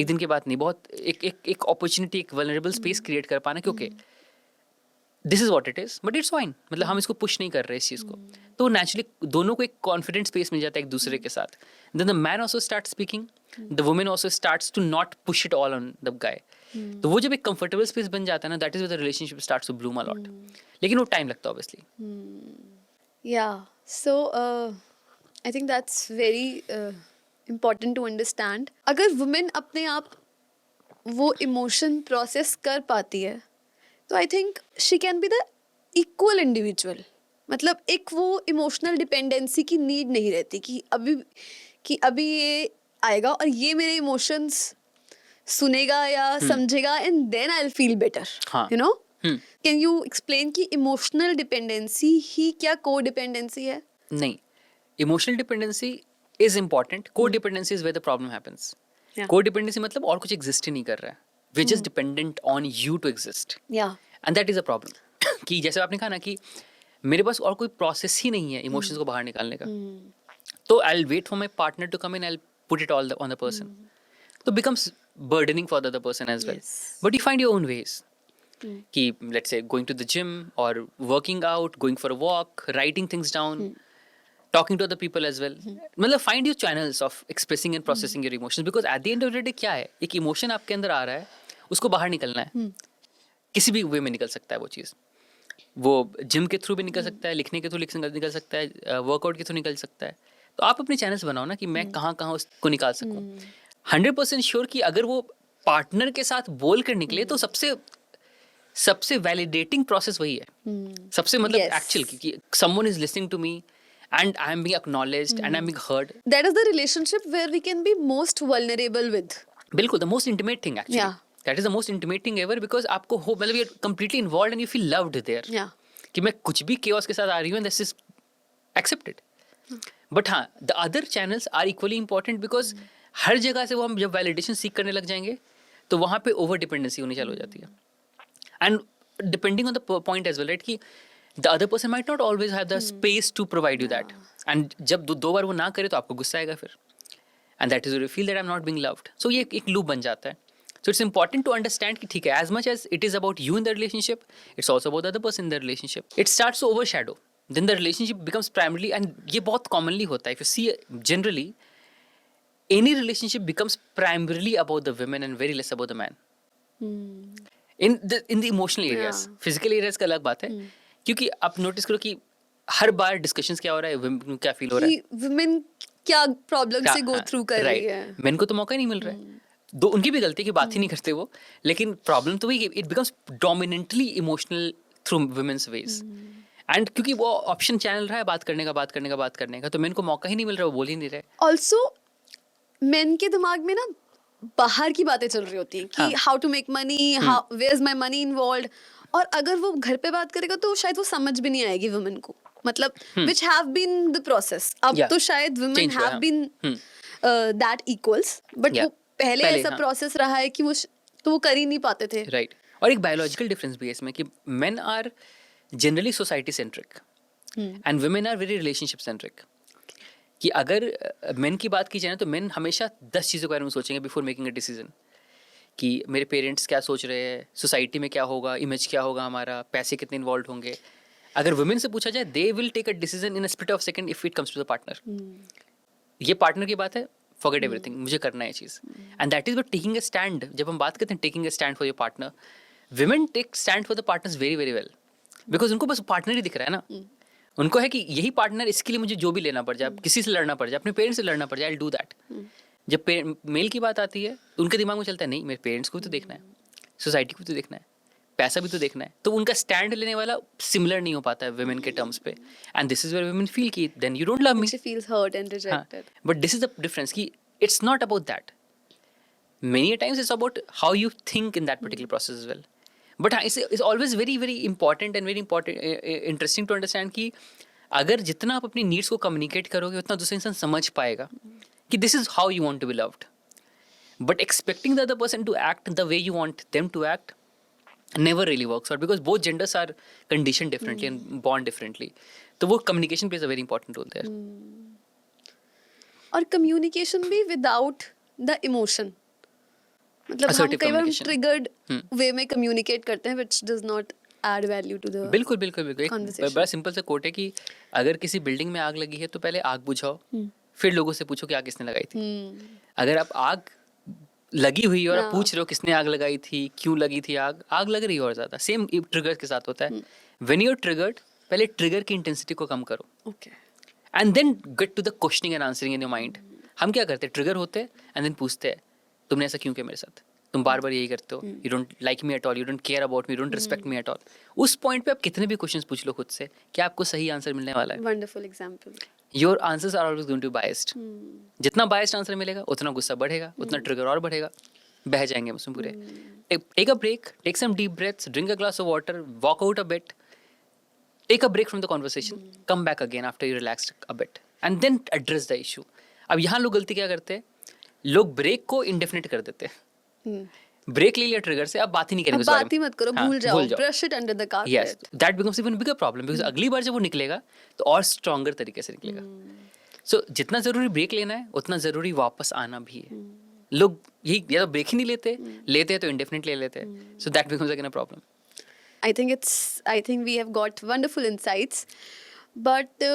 एक दिन के बाद नहीं. बहुत एक अपॉर्चुनिटी एक वल्नरेबल स्पेस क्रिएट कर पाना क्योंकि this is what it is but it's fine. मतलब हम इसको पुश नहीं कर रहे इस चीज़ को. तो नेचुरली दोनों को एक कॉन्फिडेंट स्पेस मिल जाता है एक दूसरे के साथ. Then the man also start speaking. The women also starts to not push it all on the guy. तो वो जब एक कंफर्टेबल स्पेस बन जाता है ना that is when the relationship starts to bloom a lot. लेकिन वो टाइम लगता है obviously. Yeah. So I think that's very important to understand. अगर women अपने आप वो emotion process कर पाती है तो I think she can be the equal individual. मतलब एक वो emotional dependency की need नहीं रहती कि अभी ये आएगा और ये मेरे emotions सुनेगा या समझेगा and then I'll feel better. हाँ. You know? Can you explain कि इमोशनल डिपेंडेंसी ही क्या को डिपेंडेंसी है? नहीं. Emotional dependency is important. Codependency is where the problem happens. Yeah. Codependency मतलब और कुछ एग्जिस्ट ही नहीं कर रहा है. We just dependent on you to exist या and that is a problem. कि जैसे आपने कहा ना कि मेरे पास और कोई प्रोसेस ही नहीं है इमोशंस को बाहर निकालने का. तो I will wait for my partner to come in. I will put it all on the person. तो becomes burdening for the other person as well. But you find your own ways कि let's say going to the gym or working out, going for a walk, writing things down, talking to other people as well. मतलब find your channels of expressing and processing your emotions because at the end of the day क्या है एक emotion आपके अंदर आ रहा है उसको बाहर निकलना है. किसी भी वे में निकल सकता है वो चीज़. वो जिम के थ्रू भी निकल सकता है, लिखने के थ्रू निकल सकता है, वर्कआउट के थ्रू निकल सकता है. तो आप अपने चैनल्स बनाओ ना कि मैं कहाँ कहाँ उसको निकाल सकूँ. 100% श्योर कि अगर वो पार्टनर के साथ बोल कर निकले तो सबसे वैलिडेटिंग प्रोसेस वही है. सबसे मतलब Yes. एक्चुअल कि someone is listening to me and I am being acknowledged and I am being heard. That is the relationship where we can be most vulnerable with. बिल्कुल the most intimate thing actually. Yeah. That is the most intimate thing ever because आपको हो मतलब you're completely involved and you feel loved there. या कि मैं कुछ भी chaos के साथ आ रही हूँ and this is accepted. But हाँ the other channels are equally important because हर जगह से वो हम जब validation seek करने लग जाएंगे तो वहाँ पे over dependency होनी चालू हो जाती है. And depending on the point as well, right? कि the other person might not always have the space to provide you that. And जब दो बार वो ना करे तो आपको गुस्सा आएगा फिर. And that is where you feel that I'm not being loved. So ये एक loop बन जाता है. So it's important to understand कि ठीक है as much as it is about you in the relationship, it's also about the other person in the relationship. It starts to overshadow. Then the relationship becomes primarily and ये बहुत commonly होता है. If you see generally, any relationship becomes primarily about the women and very less about the man. in the emotional areas. Yeah. Physical areas का अलग बात है. क्योंकि आप नोटिस करो कि हर बार डिस्कशंस क्या हो रहा है, women को क्या फील हो रहा है, कि women क्या प्रॉब्लम से गो थ्रू कर रही है. मेन को तो मौका ही नहीं मिल रहा है. दो उनकी भी गलती है कि बात ही नहीं करते वो. लेकिन प्रॉब्लम तो वही it becomes dominantly emotional through women's ways. And क्योंकि वो ऑप्शन चैनल रहा है बात करने का तो मेन को मौका ही नहीं मिल रहा, वो बोल ही नहीं रहे. ऑल्सो मेन के दिमाग में ना बाहर की बातें चल रही होती हैं कि how to make money, where is my money involve. और अगर वो घर पे बात करेगा तो शायद वो समझ भी नहीं आएगी वुमेन को. मतलब which have been the process. अब तो शायद women have been that equals but वो पहले ऐसा प्रोसेस रहा है कि वो कर ही नहीं पाते थे. राइट. और एक बायोलॉजिकल डिफरेंस भी है इसमें कि men are generally society centric and women are very relationship centric. कि अगर मेन की बात की जाए ना तो मेन हमेशा 10 चीज़ों के बारे में सोचेंगे बिफोर मेकिंग अ डिसीजन, कि मेरे पेरेंट्स क्या सोच रहे हैं, सोसाइटी में क्या होगा, इमेज क्या होगा हमारा, पैसे कितने इन्वॉल्व होंगे. अगर वुमेन से पूछा जाए, they will take a decision in a split of second if it comes to the partner. ये पार्टनर की बात है, फॉरगेट एवरीथिंग, मुझे करना है चीज़. And that is what taking a stand. जब हम बात करते हैं taking a stand for your partner, women take stand for the partners very very well, because उनको बस पार्टनर ही दिख रहा है ना. उनको है कि यही पार्टनर, इसके लिए मुझे जो भी लेना पड़ जाए, किसी से लड़ना पड़ जाए, अपने पेरेंट्स से लड़ना पड़ जाए, आई डू दैट. जब मेल की बात आती है तो उनके दिमाग में चलता है, नहीं मेरे पेरेंट्स को भी तो देखना है, सोसाइटी को भी तो देखना है, पैसा भी तो देखना है. तो उनका स्टैंड लेने वाला सिमिलर नहीं हो पाता है वुमेन के टर्म्स पे. And this is where women feel कि then you don't love me. She feels hurt and rejected. But this is the difference कि it's not about that. Many times it's about how you think in that particular process as well. But it's always very very important and very important interesting to understand कि अगर जितना आप अपनी needs को communicate करोगे उतना दूसरा इंसान समझ पाएगा कि this is how you want to be loved. But expecting the other person to act the way you want them to act never really works out, because both genders are conditioned differently and born differently. तो वो communication plays a very important role there. और communication भी without the emotion. मतलब हम Assertive कई बार communication. Triggered वे में communicate करते हैं which does not add value to the बिल्कुल बिल्कुल बिल्कुल. एक conversation. बड़ा सिंपल सा कोट है कि अगर किसी बिल्डिंग में आग लगी है तो पहले आग बुझाओ, फिर लोगों से पूछो कि आग किसने लगाई थी. अगर आप आग लगी हुई है और आप पूछ रहे हो किसने आग लगाई थी, क्यों लगी थी आग, आग लग रही है और ज्यादा. सेम ट्रिगर के साथ होता है. व्हेन यू आर ट्रिगर्ड, पहले ट्रिगर की इंटेंसिटी को कम करो Okay. And then get to the questioning and answering in your mind. हम क्या करते हैं, ट्रिगर होते हैं एंड देन पूछते हैं तुमने ऐसा क्यों किया मेरे साथ, तुम बार बार यही करते हो, you don't like me at all, you don't care about me, you don't respect me at all. उस पॉइंट पे आप कितने भी क्वेश्चंस पूछ लो खुद से, क्या आपको सही आंसर मिलने वाला है? Wonderful example. Your answers are always going to be biased. जितना बायस्ड आंसर मिलेगा उतना गुस्सा बढ़ेगा, उतना ट्रिगर और बढ़ेगा, बह जाएंगे हम उसमें पूरे. Take a break, take some deep breaths, drink a glass of water, walk out a bit, take a break from the conversation, come back again after you relaxed a bit and then address the issue. अब यहाँ लोग गलती क्या करते हैं, लोग break को indefinite कर देते हैं. ब्रेक ले लिया ट्रिगर से, अब बात ही नहीं करेंगे अब उस बारे बात ही में. मत करो, हाँ, भूल जाओ, brush it under the Yes, carpet. that becomes even bigger problem because अगली बार जब वो निकलेगा तो और स्ट्रॉन्गर तरीके से निकलेगा. सो जितना जरूरी ब्रेक लेना है उतना जरूरी वापस आना भी है. लोग यही या तो ब्रेक ही नहीं लेते, लेते हैं तो इंडेफिनिट ले लेते हैं. So that becomes again a problem. I think we have got wonderful insights. But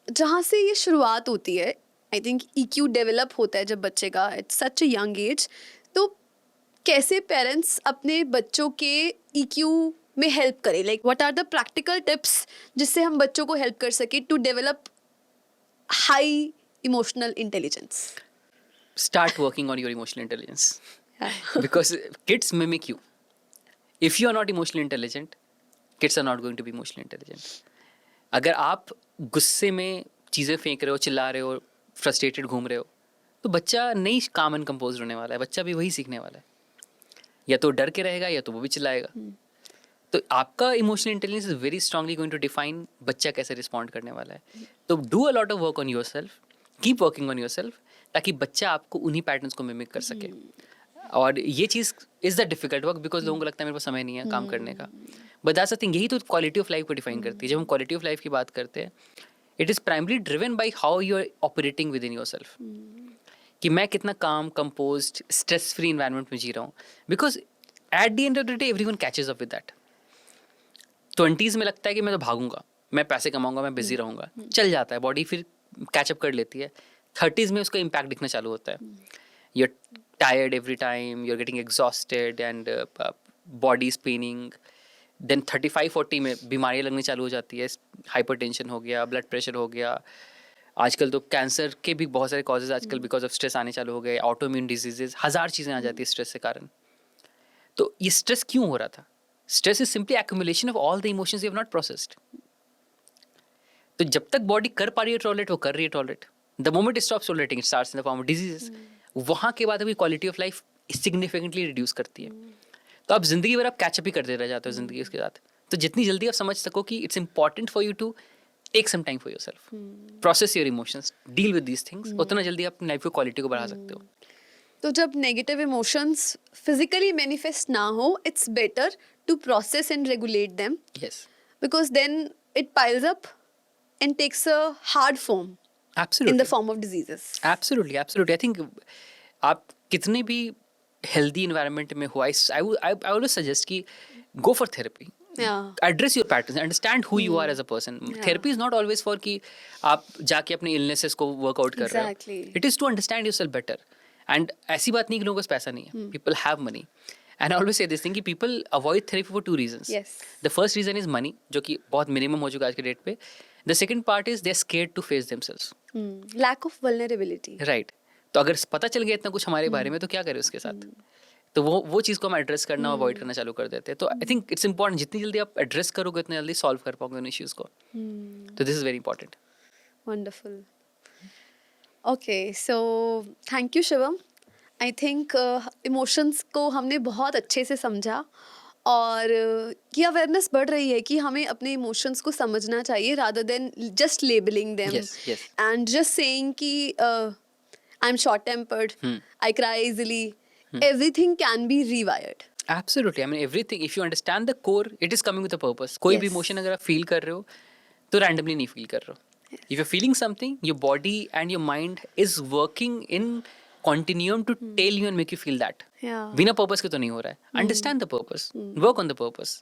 जहाँ से ये शुरुआत होती है, I think EQ डेवलप होता है जब बच्चे का at such a young age. तो कैसे पेरेंट्स अपने बच्चों के EQ में हेल्प करें, like what are the practical tips जिससे हम बच्चों को हेल्प कर सके to develop high emotional intelligence? Start working on your emotional intelligence because kids mimic you. If you are not emotionally intelligent, kids are not going to be emotionally intelligent. अगर आप गुस्से में चीज़ें फेंक रहे हो, चिल्ला रहे हो, फ्रस्ट्रेटेड घूम रहे हो, तो बच्चा नहीं काम एंड कंपोज होने वाला है. बच्चा भी वही सीखने वाला है, या तो डर के रहेगा या तो वो भी चिल्लाएगा. तो आपका emotional intelligence is very strongly going to define बच्चा कैसे रिस्पॉन्ड करने वाला है. तो do a lot of work on yourself, keep working on yourself, ताकि बच्चा आपको उन्हीं पैटर्न्स को मिमिक कर सके. और ये चीज़ is the difficult work because लोगों को लगता है मेरे पास समय नहीं है काम करने का. बट दैट्स द थिंग, यही तो क्वालिटी ऑफ लाइफ को डिफाइन करती है. जब हम क्वालिटी ऑफ लाइफ की बात करते हैं, it is primarily driven by how you are operating within yourself, कि मैं कितना काम, कंपोज्ड, स्ट्रेस फ्री इन्वायरमेंट में जी रहा हूँ. Because at the end of the day everyone catches up with that. 20s में लगता है कि मैं तो भागूंगा, मैं पैसे कमाऊंगा, मैं बिजी रहूंगा, चल जाता है, बॉडी फिर कैचअप कर लेती है. 30s में उसका इम्पैक्ट दिखना चालू होता है. You are tired every time, you are getting exhausted and body is paining. देन 35-40 में बीमारियाँ लगनी चालू हो जाती है. हाइपरटेंशन हो गया, ब्लड प्रेशर हो गया, आजकल तो कैंसर के भी बहुत सारे कॉजेज आजकल बिकॉज ऑफ स्ट्रेस आने चालू हो गए, ऑटोइम्यून डिजीजेज, 1000 चीज़ें आ जाती है स्ट्रेस के कारण. तो ये स्ट्रेस क्यों हो रहा था? Stress is simply accumulation of all the emotions you have not processed. तो जब तक बॉडी कर पा रही है टॉलरेट, वो कर रही है tolerate. The moment it stops tolerating, it starts in the form of diseases. वहाँ के बाद अभी quality of life significantly reduce करती है. तो आप जिंदगी भर आप कैचअप ही करते रह जाते हो जिंदगी के साथ. तो जितनी जल्दी आप समझ सको कि it's important for you to take some time for yourself, process your emotions, deal with these things, उतना जल्दी आप लाइफ की क्वालिटी को बढ़ा सकते हो. तो जब नेगेटिव इमोशंस फिजिकली मैनिफेस्ट ना हो, it's better to process and regulate them, yes, because then it piles up and takes a hard form. Absolutely. in the form of diseases. Absolutely, absolutely. I think आप कितने भी healthy environment में हो, I always suggest कि go for therapy. Yeah. Address your patterns, understand who you are as a person. Yeah. Therapy is not always for कि आप जाके अपने illnesses को work out कर रहे हो. Exactly. It is to understand yourself better. And ऐसी बात नहीं कि लोगों के पास पैसा नहीं है. People have money. And I always say this thing कि people avoid therapy for two reasons. Yes. The first reason is money, जो कि बहुत minimum हो चुका है आज के डेट पे. The second part is they're scared to face themselves. Lack of vulnerability. Right तो अगर पता चल गया इतना कुछ हमारे बारे में तो क्या करें उसके साथ. तो वो चीज़ को हम एड्रेस करना अवॉइड करना चालू कर देते हैं. तो आई थिंक इट्स इंपॉर्टेंट, जितनी जल्दी आप एड्रेस करोगे उतनी जल्दी सॉल्व कर पाओगे उन इश्यूज़ को. तो this is very important. Wonderful. Okay, so thank you Shivam. I think emotions को हमने बहुत अच्छे से समझा और ये अवेयरनेस बढ़ रही है कि हमें अपने इमोशंस को समझना चाहिए rather than just labeling them. Yes, yes. And just saying कि I'm short tempered, I cry easily. Everything can be rewired. Absolutely. I mean everything, if you understand the core, it is coming with a purpose. कोई भी Yes. Emotion अगर आप feel कर रहे हो तो randomly नहीं फील कर रहे हो. If you're feeling something, your body and your mind is working in continuum to tell you and make you feel that. Yeah. बिना पर्पस के तो नहीं हो रहा है. Understand the purpose, work on the purpose,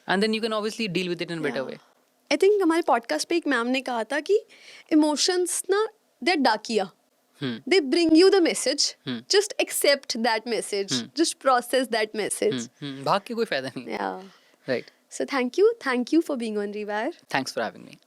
and then you can obviously deal with it in a better way. I think हमारे podcast पे एक मैम ने कहा था कि इमोशंस ना they're डाकिया. They bring you the message. Just accept that message. Just process that message. भाग के कोई फायदा नहीं. Yeah. Right. So thank you for being on Rewire. Thanks for having me.